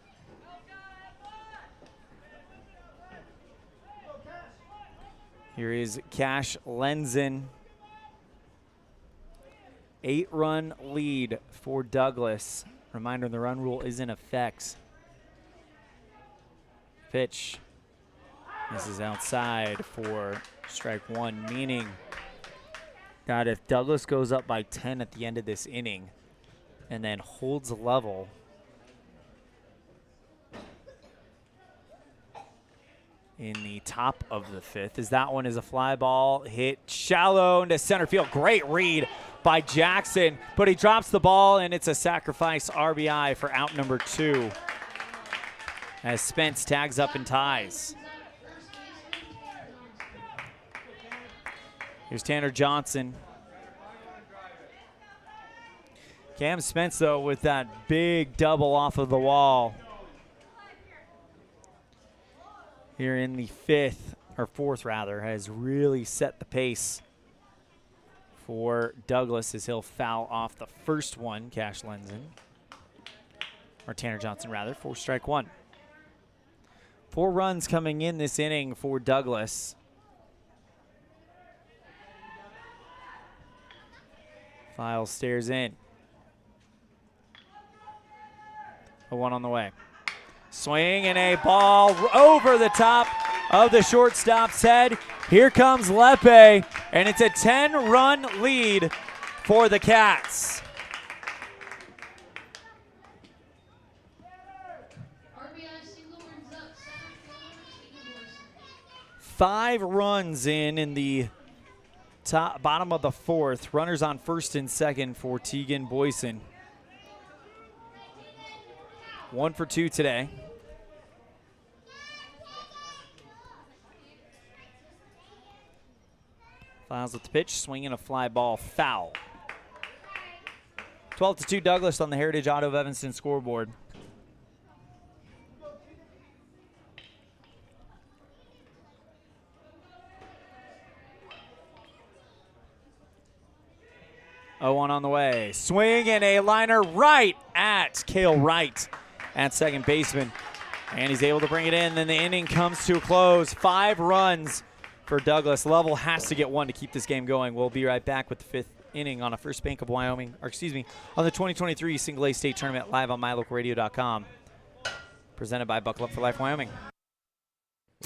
Here is Cash Lenzen. 8-run lead for Douglas. Reminder, the run rule is in effect. Pitch. This is outside for strike 1, meaning that if Douglas goes up by 10 at the end of this inning and then holds level, in the top of the 5th, as that one is a fly ball hit shallow into center field. Great read by Jackson, but he drops the ball, and it's a sacrifice RBI for out number 2 as Spence tags up and ties. Here's Tanner Johnson. Cam Spence, though, with that big double off of the wall. Here in the 5th, or 4th rather, has really set the pace for Douglas as he'll foul off the first one, Cash Lenzen. Or Tanner Johnson, rather, for strike 1. 4 runs coming in this inning for Douglas. File stares in. A 1 on the way. Swing and a ball over the top of the shortstop's head. Here comes Lepe, and it's a 10-run lead for the Cats. RBI single brings up center fielder Tegan Boyson. 5 runs in the bottom of the 4th. Runners on first and second for Tegan Boyson. 1 for 2 today. Files with the pitch, swinging a fly ball, foul. 12-2 Douglas on the Heritage Auto of Evanston scoreboard. Oh, 1 on the way. Swing and a liner right at Cale Wright at second baseman. And he's able to bring it in. Then the inning comes to a close. 5 runs for Douglas. Lovell has to get 1 to keep this game going. We'll be right back with the 5th inning on a First Bank of Wyoming, or excuse me, on the 2023 Single A State Tournament live on mylocalradio.com. Presented by Buckle Up for Life Wyoming.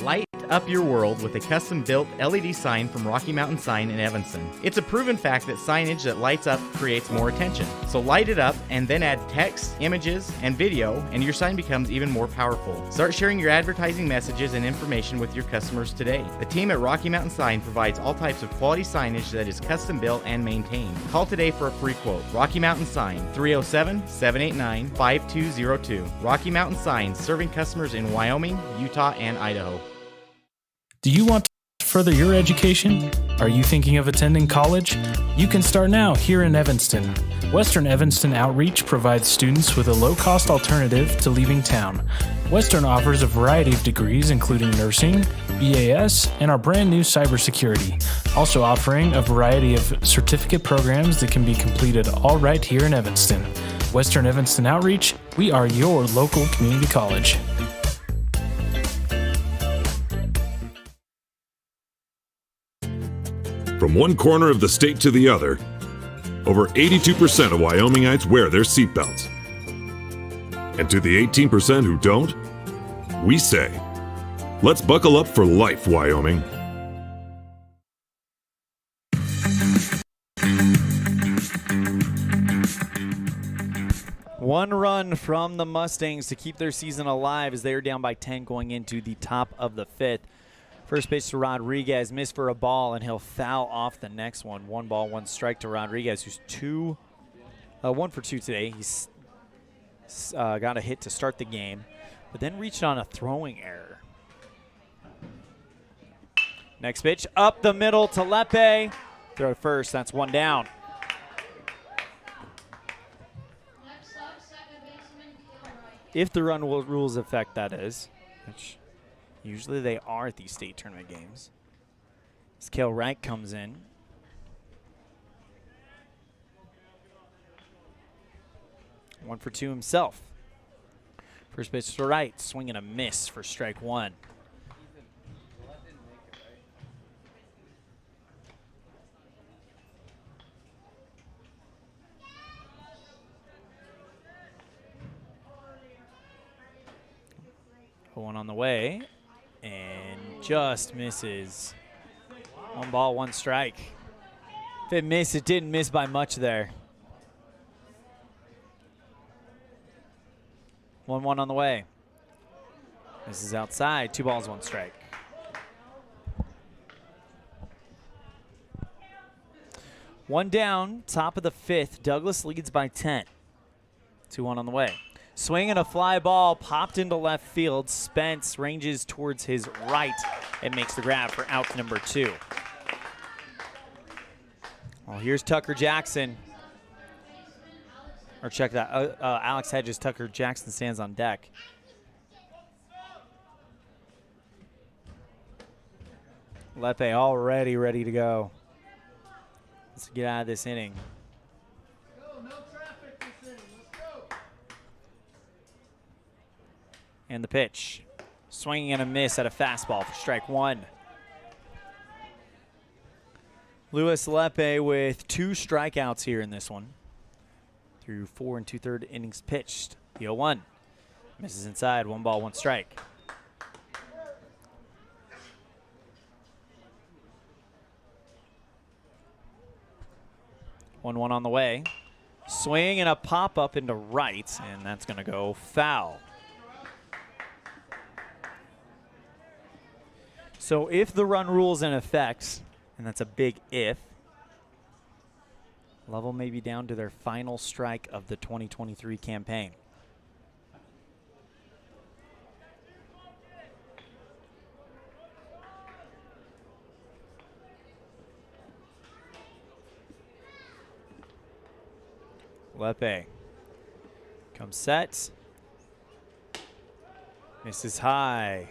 Light up your world with a custom-built LED sign from Rocky Mountain Sign in Evanston. It's a proven fact that signage that lights up creates more attention. So light it up and then add text, images, and video, and your sign becomes even more powerful. Start sharing your advertising messages and information with your customers today. The team at Rocky Mountain Sign provides all types of quality signage that is custom-built and maintained. Call today for a free quote. Rocky Mountain Sign, 307-789-5202. Rocky Mountain Sign, serving customers in Wyoming, Utah, and Idaho. Do you want further your education? Are you thinking of attending college? You can start now here in Evanston. Western Evanston Outreach provides students with a low-cost alternative to leaving town. Western offers a variety of degrees including nursing, EAS, and our brand new cybersecurity, also offering a variety of certificate programs that can be completed all right here in Evanston. Western Evanston Outreach, we are your local community college. From one corner of the state to the other, over 82% of Wyomingites wear their seatbelts. And to the 18% who don't, we say, let's buckle up for life, Wyoming. One run from the Mustangs to keep their season alive as they are down by 10 going into the top of the 5th. First pitch to Rodriguez, missed for a ball, and he'll foul off the next one. 1 ball, 1 strike to Rodriguez, who's 1 for 2 today. He's got a hit to start the game, but then reached on a throwing error. Next pitch, up the middle to Lepe. Throw to first, that's 1 down. If the run rules affect, that is, which usually they are at these state tournament games. As Cale Wright comes in. One for 2 himself. First pitch to Wright, swing and a miss for strike 1. One on the way, and just misses. 1 ball, 1 strike. If it missed, it didn't miss by much there. 1-1 on the way. This is outside, 2 balls, 1 strike. One down, top of the 5th. Douglas leads by 10. 2-1 on the way. Swing and a fly ball popped into left field. Spence ranges towards his right and makes the grab for out number 2. Well, here's Tucker Jackson. Or check that. Alex Hedges, Tucker Jackson stands on deck. Lepe already ready to go. Let's get out of this inning. And the pitch. Swinging and a miss at a fastball for strike 1. Luis Lepe with 2 strikeouts here in this one. Through 4 2/3 innings pitched. The 0-1. Misses inside, 1 ball, 1 strike. One on the way. Swing and a pop up into right, and that's going to go foul. So if the run rule is in effect, and that's a big if, Lovell may be down to their final strike of the 2023 campaign. Lepe comes set. Misses high.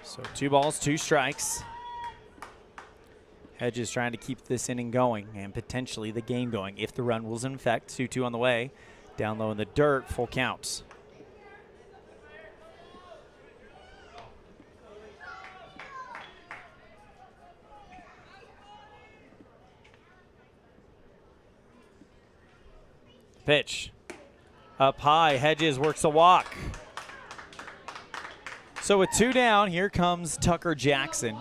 So 2 balls, 2 strikes. Hedges trying to keep this inning going and potentially the game going if the run rule's in effect. 2-2 on the way. Down low in the dirt, full counts. Pitch. Up high, Hedges works a walk. So with 2 down, here comes Tucker Jackson.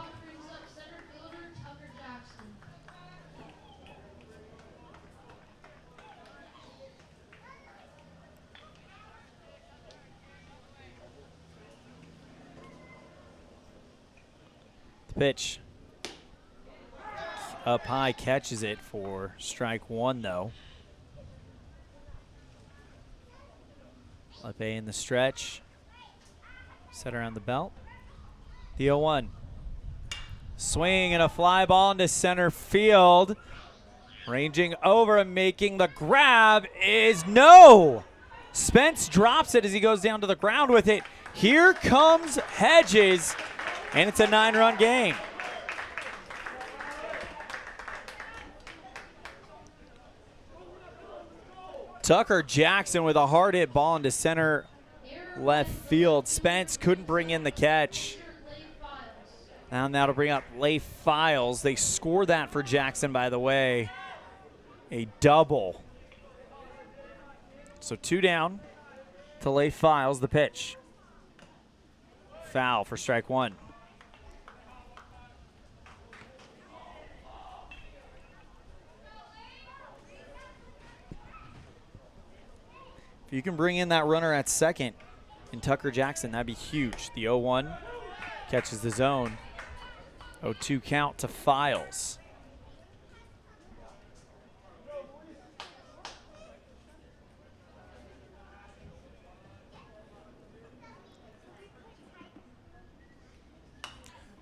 The pitch. Up high, catches it for strike 1 though. Lepe in the stretch. Set around the belt. The 0-1. Swing and a fly ball into center field. Ranging over and making the grab is no. Spence drops it as he goes down to the ground with it. Here comes Hedges, and it's a 9-run game. Tucker Jackson with a hard hit ball into center left field. Spence couldn't bring in the catch. Now that'll bring up Leif Files. They score that for Jackson, by the way. A double. So 2 down to Leif Files, the pitch. Foul for strike 1. If you can bring in that runner at second in Tucker Jackson, that'd be huge. The 0-1 catches the zone. 0-2 count to Files.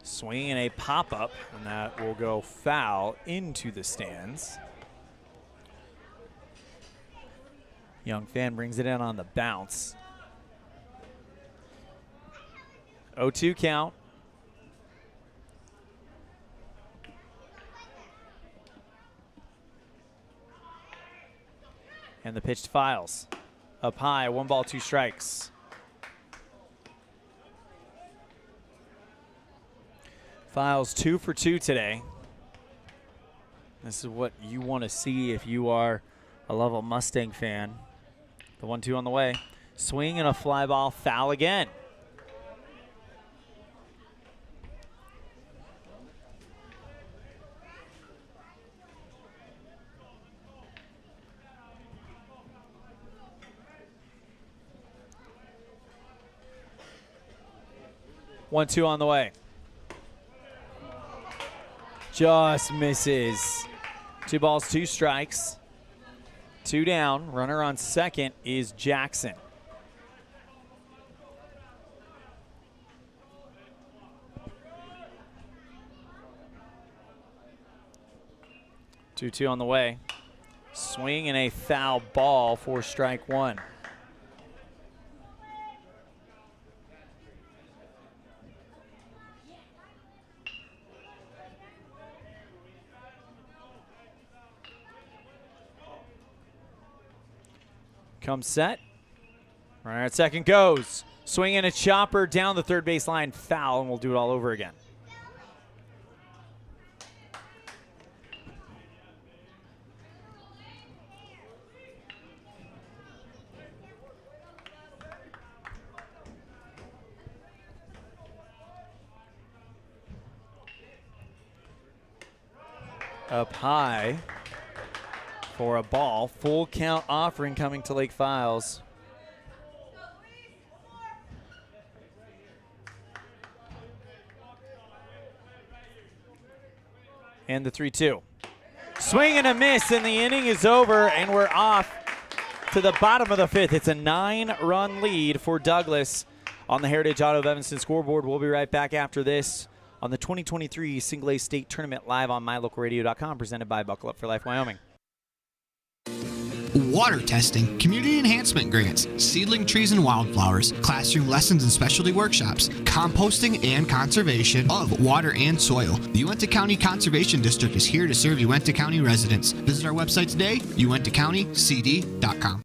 Swing and a pop-up, and that will go foul into the stands. Young fan brings it in on the bounce. 0-2 count. And the pitch to Files. Up high, 1 ball, 2 strikes. Files 2 for 2 today. This is what you want to see if you are a Lovell Mustang fan. The 1-2 on the way. Swing and a fly ball, foul again. One, 2 on the way. Just misses. 2 balls, 2 strikes. 2 down. Runner on second is Jackson. Two on the way. Swing and a foul ball for strike 1. Comes set. Runner at second goes. Swing and a chopper down the third base line. Foul, and we'll do it all over again. Up high for a ball. Full count offering coming to Lake Files. And the 3-2. Swing and a miss, and the inning is over, and we're off to the bottom of the 5th. It's a 9-run lead for Douglas on the Heritage Auto of Evanston scoreboard. We'll be right back after this on the 2023 Single A State Tournament live on mylocalradio.com, presented by Buckle Up for Life Wyoming. Water testing, community enhancement grants, seedling trees and wildflowers, classroom lessons and specialty workshops, composting and conservation of water and soil. The Uintah County Conservation District is here to serve Uintah County residents. Visit our website today, uintahcountycd.com.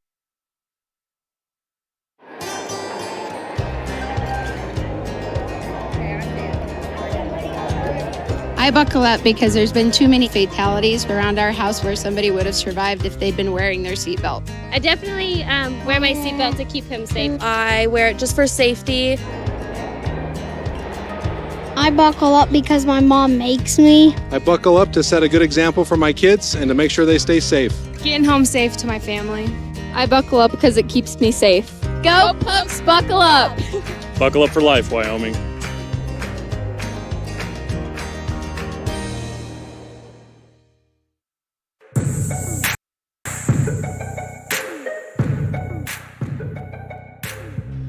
I buckle up because there's been too many fatalities around our house where somebody would have survived if they'd been wearing their seatbelt. I definitely wear my seatbelt to keep him safe. I wear it just for safety. I buckle up because my mom makes me. I buckle up to set a good example for my kids and to make sure they stay safe. Getting home safe to my family. I buckle up because it keeps me safe. Go Pokes, buckle up! Buckle up for life, Wyoming.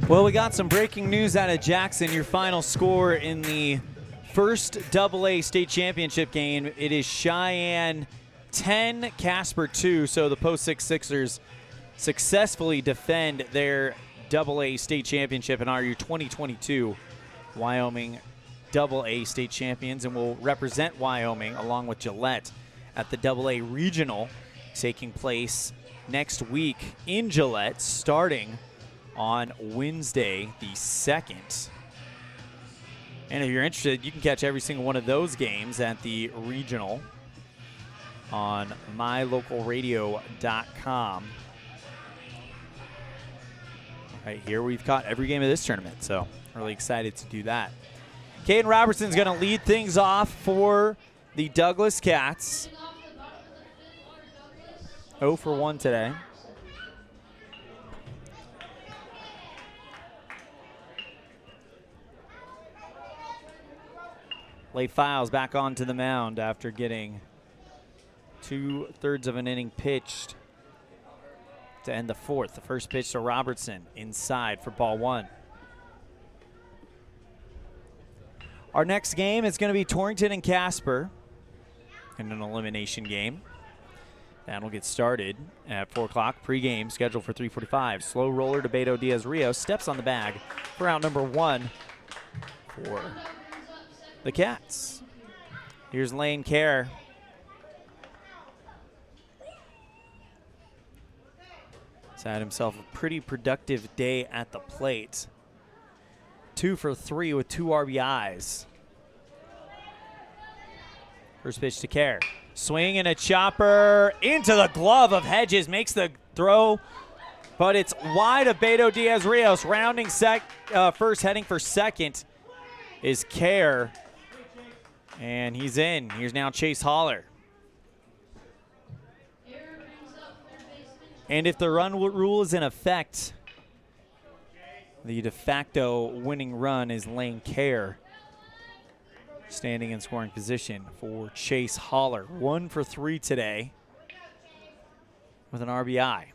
Well, we got some breaking news out of Jackson. Your final score in the first AA state championship game. It is Cheyenne 10, Casper 2. So the Post 6 Sixers successfully defend their AA state championship and are your 2022 Wyoming AA state champions, and will represent Wyoming along with Gillette at the AA regional taking place next week in Gillette, starting on Wednesday the 2nd. And if you're interested, you can catch every single one of those games at the regional on mylocalradio.com. Right here, we've caught every game of this tournament, so really excited to do that. Caden Robertson's going to lead things off for the Douglas Cats. 0 for 1 today. Leigh Files back onto the mound after getting 2/3 of an inning pitched to end the 4th. The first pitch to Robertson inside for ball 1. Our next game is going to be Torrington and Casper in an elimination game. That'll get started at 4 o'clock. Pregame scheduled for 3:45. Slow roller to Beto Diaz-Rios steps on the bag for out number 1 for the Cats. Here's Lane Kerr. He's had himself a pretty productive day at the plate. 2 for 3 with 2 RBIs. First pitch to Kerr. Swing and a chopper into the glove of Hedges. Makes the throw, but it's wide of Beto Diaz-Rios. Rounding first, heading for second is Kerr. And he's in. Here's now Chase Holler. And if the run rule is in effect, the de facto winning run is Lane Kerr, standing in scoring position for Chase Holler. 1 for 3 today with an RBI.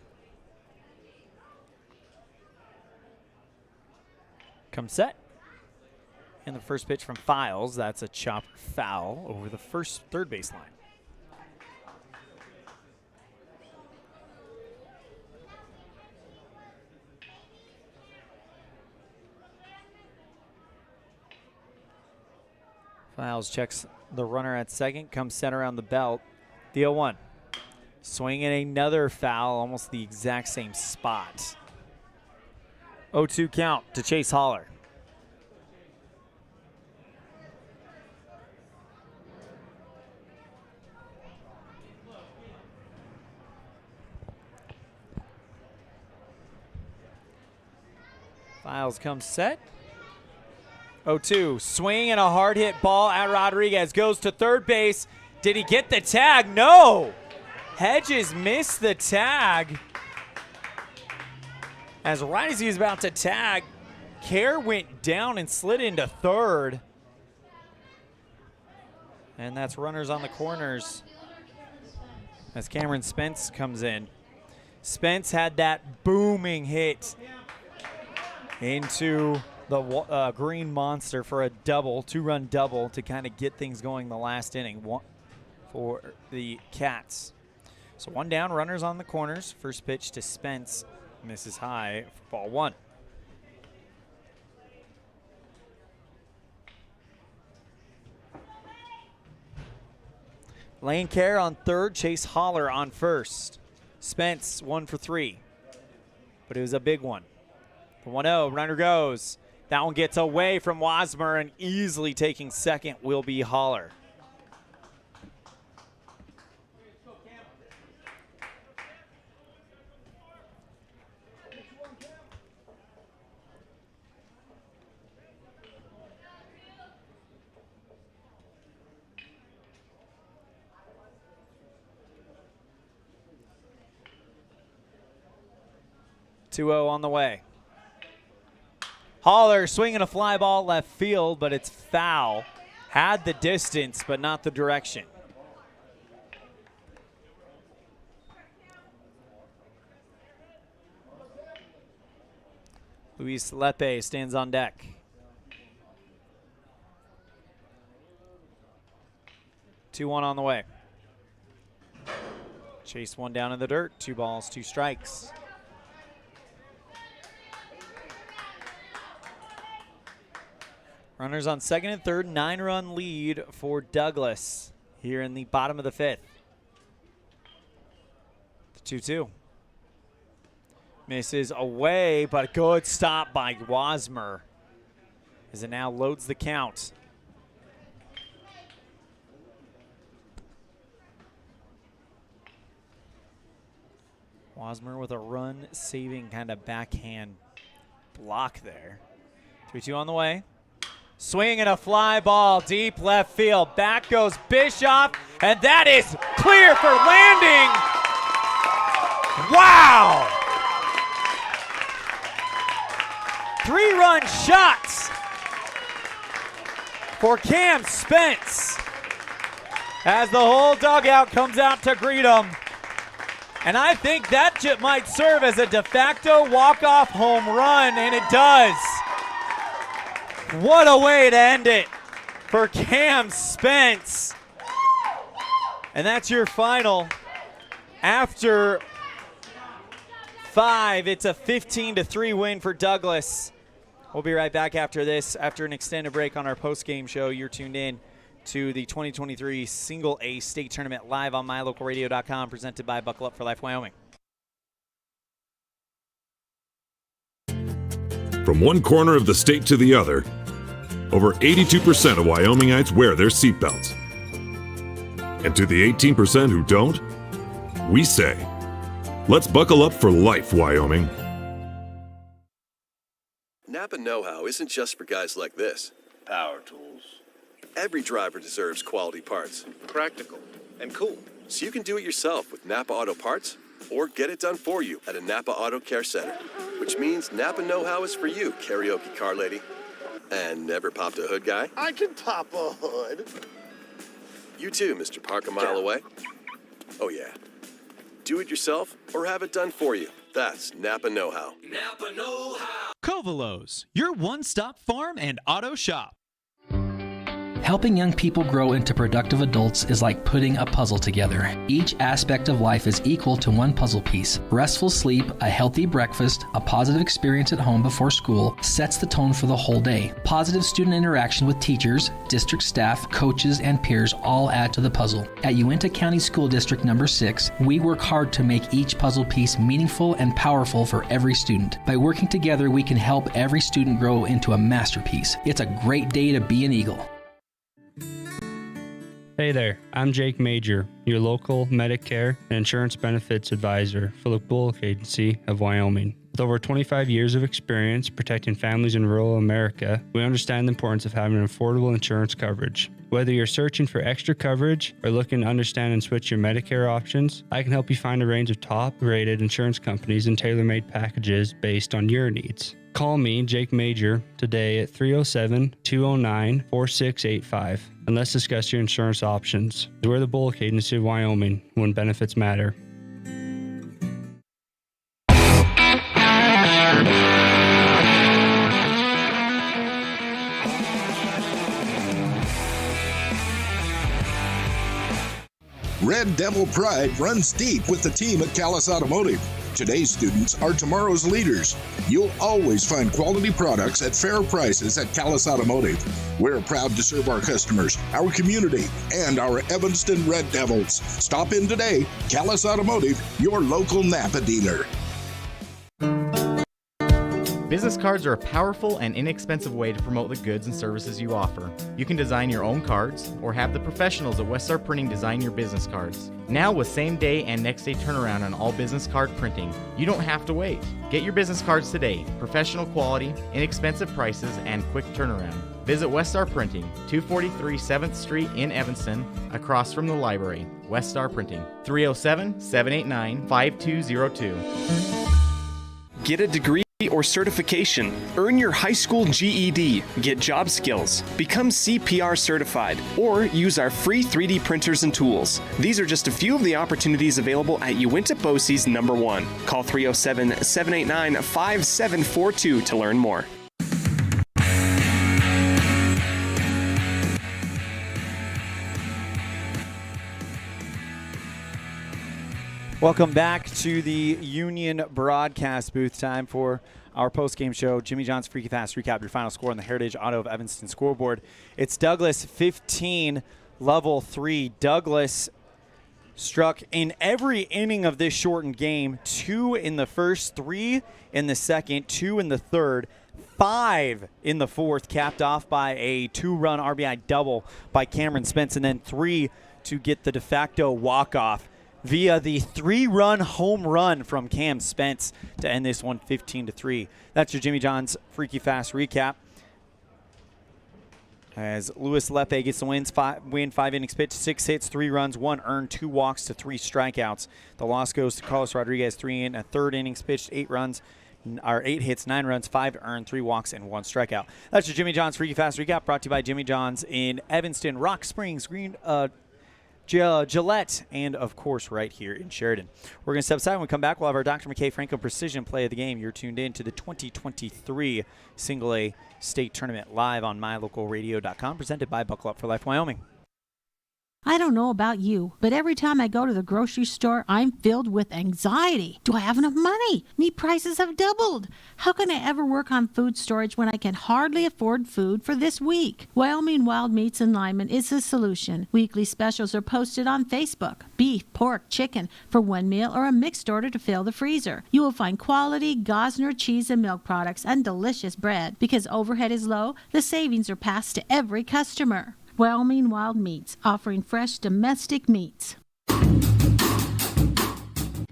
Come set. And the first pitch from Files, that's a chopper foul over the third baseline. Files checks the runner at second, comes set around the belt. The 0-1. Swing and another foul, almost the exact same spot. 0-2 count to Chase Holler. Files comes set. 0-2. Swing and a hard hit ball at Rodriguez. Goes to third base. Did he get the tag? No. Hedges missed the tag. As right as he was about to tag, Kerr went down and slid into third. And that's runners on the corners as Cameron Spence comes in. Spence had that booming hit into the green monster for a double, 2-run double to kind of get things going the last inning for the Cats. So 1 down, runners on the corners. First pitch to Spence misses high for ball 1. Lane Kerr on third, Chase Holler on first. Spence 1 for 3, but it was a big one. The 1-0, runner goes. That one gets away from Wasmer, and easily taking second will be Holler. (2-0) on the way. Holler swinging a fly ball left field, but it's foul. Had the distance, but not the direction. Luis Lepe stands on deck. 2-1 on the way. Chase one down in the dirt. 2 balls, 2 strikes. Runners on second and third. 9-run lead for Douglas here in the bottom of the 5th. The 2-2. Misses away, but a good stop by Wasmer as it now loads the count. Wasmer with a run-saving kind of backhand block there. 3-2 on the way. Swing and a fly ball deep left field. Back goes Bischoff, and that is clear for landing. Wow! 3-run shots for Cam Spence as the whole dugout comes out to greet him. And I think that might serve as a de facto walk-off home run, and it does. What a way to end it for Cam Spence. And that's your final. After 5, it's a 15-3 win for Douglas. We'll be right back after this, after an extended break on our post-game show. You're tuned in to the 2023 Single A State Tournament live on mylocalradio.com, presented by Buckle Up for Life Wyoming. From one corner of the state to the other, over 82% of Wyomingites wear their seatbelts. And to the 18% who don't, we say, let's buckle up for life, Wyoming. Napa know-how isn't just for guys like this. Power tools. Every driver deserves quality parts. Practical and cool. So you can do it yourself with Napa Auto Parts or get it done for you at a Napa Auto Care Center. Which means Napa know-how is for you, karaoke car lady. And never popped a hood guy? I can pop a hood. You too, Mr. Park a mile away. Oh yeah. Do it yourself or have it done for you. That's Napa know-how. Napa know-how. Covalos, your one-stop farm and auto shop. Helping young people grow into productive adults is like putting a puzzle together. Each aspect of life is equal to one puzzle piece. Restful sleep, a healthy breakfast, a positive experience at home before school sets the tone for the whole day. Positive student interaction with teachers, district staff, coaches, and peers all add to the puzzle. At Uinta County School District Number 6, we work hard to make each puzzle piece meaningful and powerful for every student. By working together, we can help every student grow into a masterpiece. It's a great day to be an Eagle. Hey there, I'm Jake Major, your local Medicare and insurance benefits advisor for the Bullock Agency of Wyoming. With over 25 years of experience protecting families in rural America, we understand the importance of having affordable insurance coverage. Whether you're searching for extra coverage or looking to understand and switch your Medicare options, I can help you find a range of top-rated insurance companies and tailor-made packages based on your needs. Call me, Jake Major, today at 307-209-4685 and let's discuss your insurance options. We're the Bullock Agency of Wyoming when benefits matter. Red Devil pride runs deep with the team at Callis Automotive. Today's students are tomorrow's leaders. You'll always find quality products at fair prices at Callis Automotive. We're proud to serve our customers, our community, and our Evanston Red Devils. Stop in today. Callis Automotive, your local Napa dealer. Business cards are a powerful and inexpensive way to promote the goods and services you offer. You can design your own cards or have the professionals at West Star Printing design your business cards. Now with same day and next day turnaround on all business card printing, you don't have to wait. Get your business cards today. Professional quality, inexpensive prices, and quick turnaround. Visit West Star Printing, 243 7th Street in Evanston, across from the library. West Star Printing, 307-789-5202. Get a degree or certification, earn your high school GED, get job skills, become CPR certified, or use our free 3D printers and tools. These are just a few of the opportunities available at Uinta BOCES number 1. Call 307-789-5742 to learn more. Welcome back to the Union broadcast booth. Time for our post-game show. Jimmy John's Freaky Fast recap, your final score on the Heritage Auto of Evanston scoreboard. It's Douglas 15, Lovell 3. Douglas struck in every inning of this shortened game. 2 in the first, 3 in the second, 2 in the third, 5 in the fourth, capped off by a 2-run RBI double by Cameron Spence, and then 3 to get the de facto walk-off via the 3-run home run from Cam Spence to end this one 15-3. That's your Jimmy John's Freaky Fast recap. As Louis Lepe gets the win, 5 innings pitched, 6 hits, 3 runs, 1 earned, 2 walks to 3 strikeouts. The loss goes to Carlos Rodriguez, 3 in a third innings pitched, 8 hits, 9 runs, 5 earned, 3 walks, and 1 strikeout. That's your Jimmy John's Freaky Fast recap, brought to you by Jimmy John's in Evanston, Rock Springs, Gillette, and of course right here in Sheridan. We're going to step aside. When we come back, we'll have our Dr. McKay Franco Precision Play of the Game. You're tuned in to the 2023 Single A State Tournament live on mylocalradio.com, presented by Buckle Up for Life Wyoming. I don't know about you, but every time I go to the grocery store, I'm filled with anxiety. Do I have enough money? Meat prices have doubled. How can I ever work on food storage when I can hardly afford food for this week? Wyoming Wild Meats in Lyman is the solution. Weekly specials are posted on Facebook. Beef, pork, chicken for one meal or a mixed order to fill the freezer. You will find quality Gosner cheese and milk products and delicious bread. Because overhead is low, the savings are passed to every customer. Wyoming Wild Meats, offering fresh domestic meats.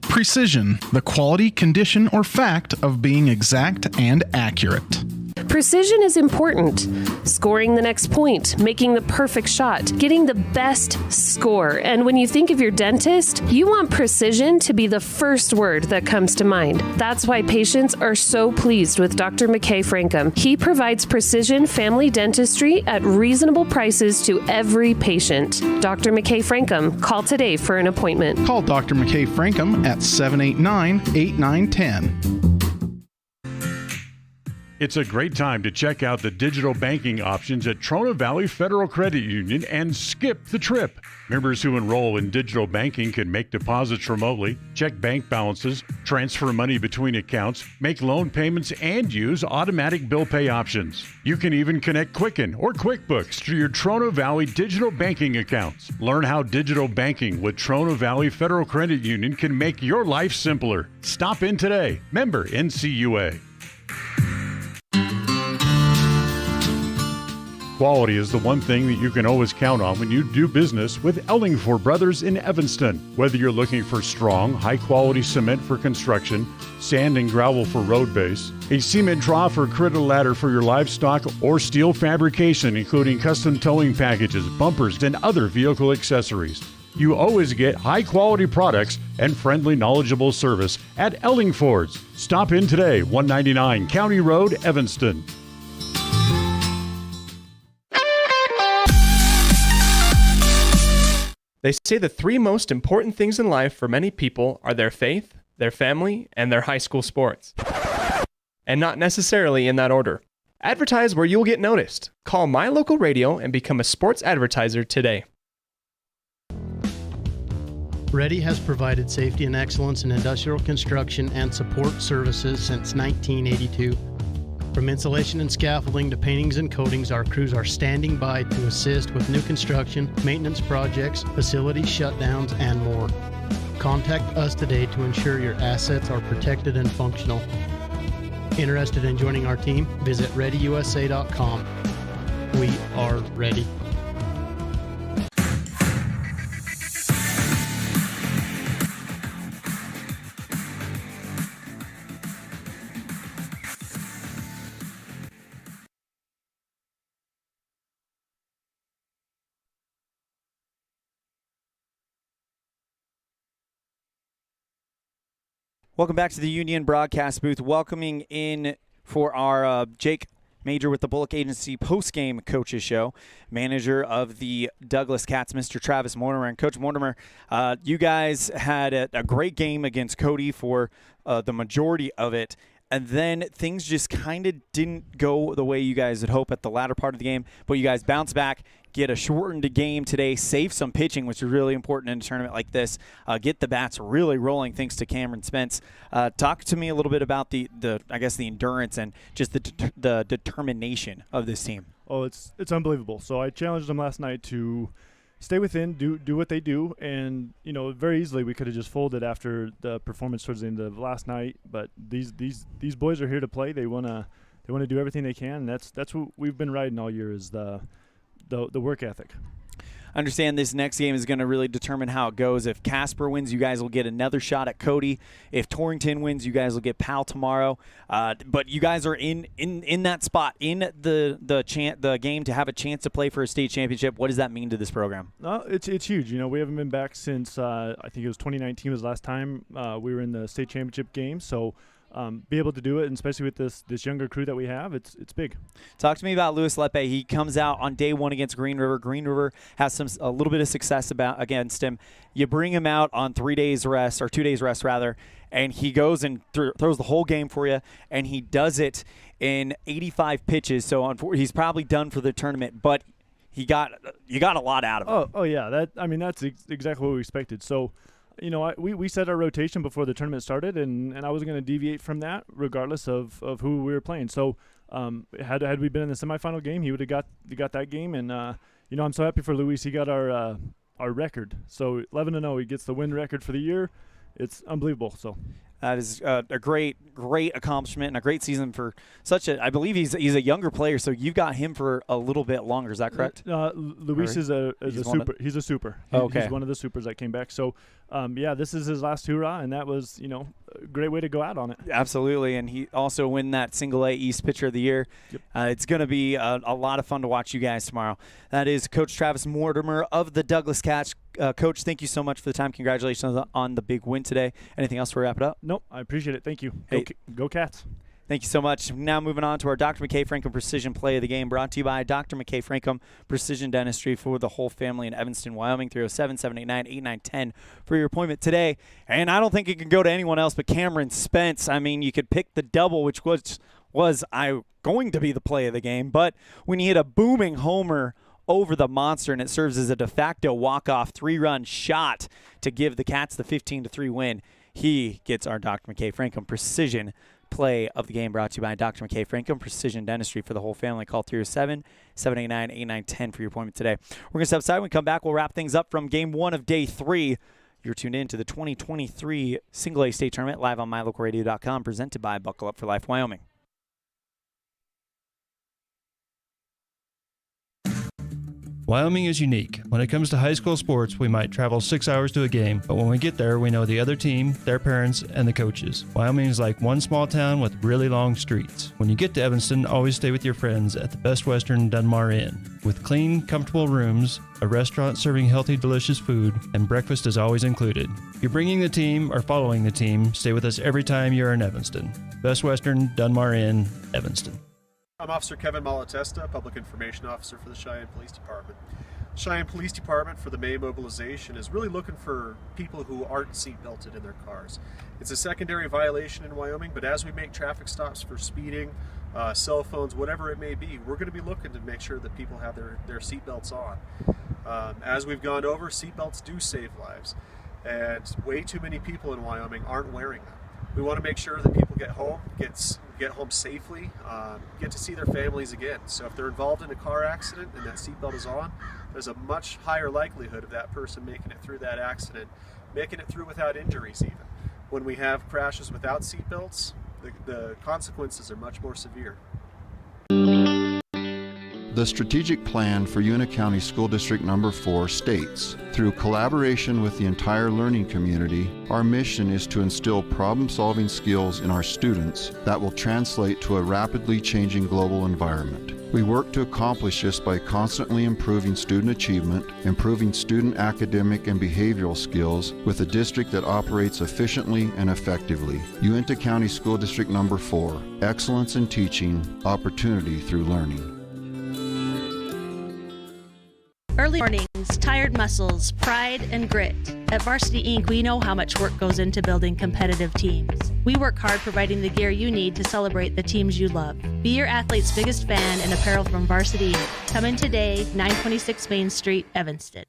Precision, the quality, condition, or fact of being exact and accurate. Precision is important. Scoring the next point, making the perfect shot, getting the best score. And when you think of your dentist, you want precision to be the first word that comes to mind. That's why patients are so pleased with Dr. McKay Frankum. He provides precision family dentistry at reasonable prices to every patient. Dr. McKay Frankum, call today for an appointment. Call Dr. McKay Frankum at 789-8910. It's a great time to check out the digital banking options at Trona Valley Federal Credit Union and skip the trip. Members who enroll in digital banking can make deposits remotely, check bank balances, transfer money between accounts, make loan payments, and use automatic bill pay options. You can even connect Quicken or QuickBooks to your Trona Valley digital banking accounts. Learn how digital banking with Trona Valley Federal Credit Union can make your life simpler. Stop in today. Member NCUA. Quality is the one thing that you can always count on when you do business with Ellingford Brothers in Evanston. Whether you're looking for strong, high-quality cement for construction, sand and gravel for road base, a cement trough or critter ladder for your livestock, or steel fabrication, including custom towing packages, bumpers, and other vehicle accessories, you always get high-quality products and friendly, knowledgeable service at Ellingford's. Stop in today, 199 County Road, Evanston. They say the 3 most important things in life for many people are their faith, their family, and their high school sports. And not necessarily in that order. Advertise where you'll get noticed. Call My Local Radio and become a sports advertiser today. Ready has provided safety and excellence in industrial construction and support services since 1982. From insulation and scaffolding to paintings and coatings, our crews are standing by to assist with new construction, maintenance projects, facility shutdowns, and more. Contact us today to ensure your assets are protected and functional. Interested in joining our team? Visit ReadyUSA.com. We are ready. Welcome back to the Union broadcast booth. Welcoming in for our Jake Major with the Bullock Agency post-game coaches show, manager of the Douglas Cats, Mr. Travis Mortimer. And Coach Mortimer, you guys had a great game against Cody for the majority of it. And then things just kind of didn't go the way you guys had hoped at the latter part of the game. But you guys bounced back, get a shortened game today, save some pitching, which is really important in a tournament like this. Get the bats really rolling thanks to Cameron Spence. Talk to me a little bit about the endurance and just the determination of this team. Oh, it's unbelievable. So I challenged them last night to stay within, do what they do, and very easily we could have just folded after the performance towards the end of last night. But these boys are here to play. They wanna do everything they can. And that's what we've been riding all year is the work ethic. I understand this next game is going to really determine how it goes. If Casper wins, you guys will get another shot at Cody. If Torrington wins, you guys will get Powell tomorrow. But you guys are in that spot in the game to have a chance to play for a state championship. What does that mean to this program? It's huge. We haven't been back since I think it was 2019 was the last time we were in the state championship game. So. Be able to do it, and especially with this younger crew that we have, it's big. Talk to me about Louis Lepe. He comes out on day one against Green River. Green River has a little bit of success against him. You bring him out on 3 days rest, or 2 days rest rather, and he goes and throws the whole game for you, and he does it in 85 pitches. So he's probably done for the tournament, but you got a lot out of him. Oh yeah, that's exactly what we expected. So. We set our rotation before the tournament started, and I wasn't going to deviate from that regardless of who we were playing. So had we been in the semifinal game, he would have got that game. And, I'm so happy for Luis. He got our record. So 11-0, he gets the win record for the year. It's unbelievable. So that is a great accomplishment and a great season for I believe he's a younger player, so you've got him for a little bit longer. Is that correct? Luis is a super. He's a super. Okay. He's one of the supers that came back. So, this is his last hurrah, and that was, a great way to go out on it. Absolutely, and he also win that Single A East Pitcher of the Year. Yep. It's going to be a lot of fun to watch you guys tomorrow. That is Coach Travis Mortimer of the Douglas Cats. Coach, thank you so much for the time. Congratulations on the big win today. Anything else to wrap it up? Nope, I appreciate it. Thank you. Hey. Go Cats. Thank you so much. Now moving on to our Dr. McKay Frankham Precision Play of the Game, brought to you by Dr. McKay Frankham Precision Dentistry for the whole family in Evanston, Wyoming. 307-789-8910 for your appointment today. And I don't think it can go to anyone else but Cameron Spence. I mean, you could pick the double, which was going to be the play of the game. But when you hit a booming homer over the monster, and it serves as a de facto walk-off 3-run shot to give the Cats the 15-3 win, he gets our Dr. McKay Frankham Precision Play of the Game, brought to you by Dr. McKay Frankham Precision Dentistry for the whole family. Call 307-789-8910 for your appointment today. We're going to step aside. When we come back, we'll wrap things up from Game 1 of Day 3. You're tuned in to the 2023 Single A State Tournament live on MyLocalRadio.com, presented by Buckle Up for Life Wyoming. Wyoming is unique. When it comes to high school sports, we might travel 6 hours to a game, but when we get there, we know the other team, their parents, and the coaches. Wyoming is like one small town with really long streets. When you get to Evanston, always stay with your friends at the Best Western Dunmar Inn. With clean, comfortable rooms, a restaurant serving healthy, delicious food, and breakfast is always included. If you're bringing the team or following the team, stay with us every time you're in Evanston. Best Western Dunmar Inn, Evanston. I'm Officer Kevin Malatesta, Public Information Officer for the Cheyenne Police Department. Cheyenne Police Department for the May mobilization is really looking for people who aren't seatbelted in their cars. It's a secondary violation in Wyoming, but as we make traffic stops for speeding, cell phones, whatever it may be, we're going to be looking to make sure that people have their seatbelts on. As we've gone over, seatbelts do save lives, and way too many people in Wyoming aren't wearing them. We want to make sure that people get home safely, get to see their families again. So if they're involved in a car accident and that seatbelt is on, there's a much higher likelihood of that person making it through that accident, making it through without injuries even. When we have crashes without seatbelts, the consequences are much more severe. The strategic plan for Una County School District Number 4 states, through collaboration with the entire learning community, our mission is to instill problem-solving skills in our students that will translate to a rapidly changing global environment. We work to accomplish this by constantly improving student achievement, improving student academic and behavioral skills with a district that operates efficiently and effectively. Uinta County School District Number 4, excellence in teaching, opportunity through learning. Early mornings, tired muscles, pride, and grit. At Varsity Inc., we know how much work goes into building competitive teams. We work hard providing the gear you need to celebrate the teams you love. Be your athlete's biggest fan in apparel from Varsity Inc. Come in today, 926 Main Street, Evanston.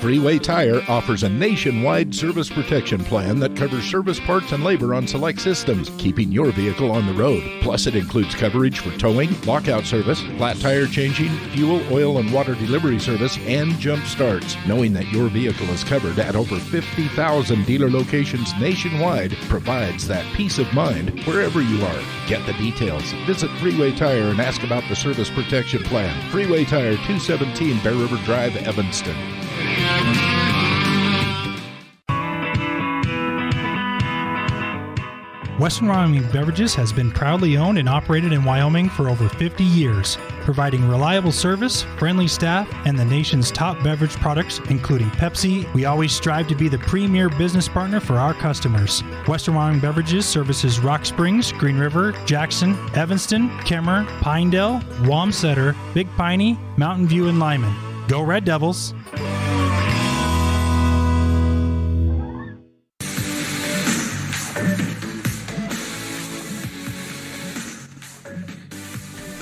Freeway Tire offers a nationwide service protection plan that covers service parts and labor on select systems, keeping your vehicle on the road. Plus, it includes coverage for towing, lockout service, flat tire changing, fuel, oil, and water delivery service, and jump starts. Knowing that your vehicle is covered at over 50,000 dealer locations nationwide provides that peace of mind wherever you are. Get the details. Visit Freeway Tire and ask about the service protection plan. Freeway Tire, 217 Bear River Drive, Evanston. Western Wyoming Beverages has been proudly owned and operated in Wyoming for over 50 years, providing reliable service, friendly staff, and the nation's top beverage products, including Pepsi. We always strive to be the premier business partner for our customers. Western Wyoming Beverages services Rock Springs, Green River, Jackson, Evanston, Kemmer, Pinedale, Wamsutter, Big Piney, Mountain View, and Lyman. Go Red Devils!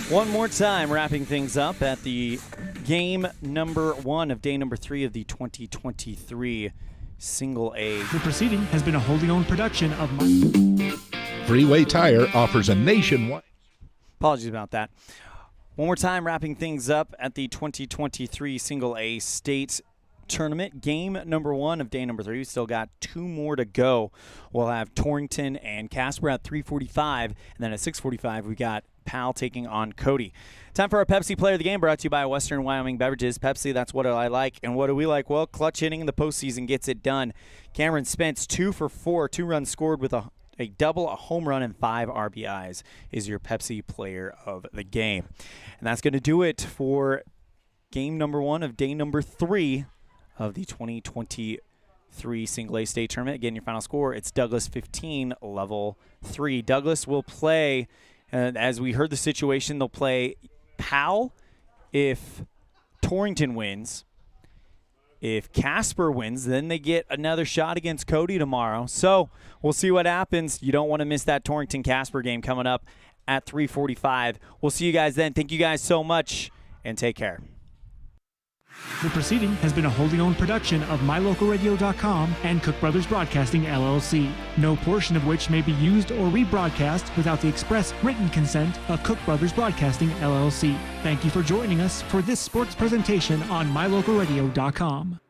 One more time, wrapping things up at the game number 1 of day number 3 of the 2023 Single A. The proceeding has been a wholly owned production of Freeway Tire offers a nationwide... Apologies about that. One more time, wrapping things up at the 2023 Single A State Tournament. Game number 1 of day number 3. We still got 2 more to go. We'll have Torrington and Casper at 3:45, and then at 6:45 we got Powell taking on Cody. Time for our Pepsi Player of the Game, brought to you by Western Wyoming Beverages. Pepsi, that's what I like. And what do we like? Well, clutch hitting in the postseason gets it done. Cameron Spence, 2 for 4, 2 runs scored with a double, a home run, and 5 RBIs is your Pepsi Player of the Game. And that's going to do it for game number 1 of day number 3 of the 2023 Single A State Tournament. Again, your final score, it's Douglas 15, Lovell 3. Douglas will play... as we heard the situation, they'll play Powell if Torrington wins. If Casper wins, then they get another shot against Cody tomorrow. So we'll see what happens. You don't want to miss that Torrington-Casper game coming up at 3:45. We'll see you guys then. Thank you guys so much, and take care. The proceeding has been a wholly owned production of MyLocalRadio.com and Cook Brothers Broadcasting, LLC. No portion of which may be used or rebroadcast without the express written consent of Cook Brothers Broadcasting, LLC. Thank you for joining us for this sports presentation on MyLocalRadio.com.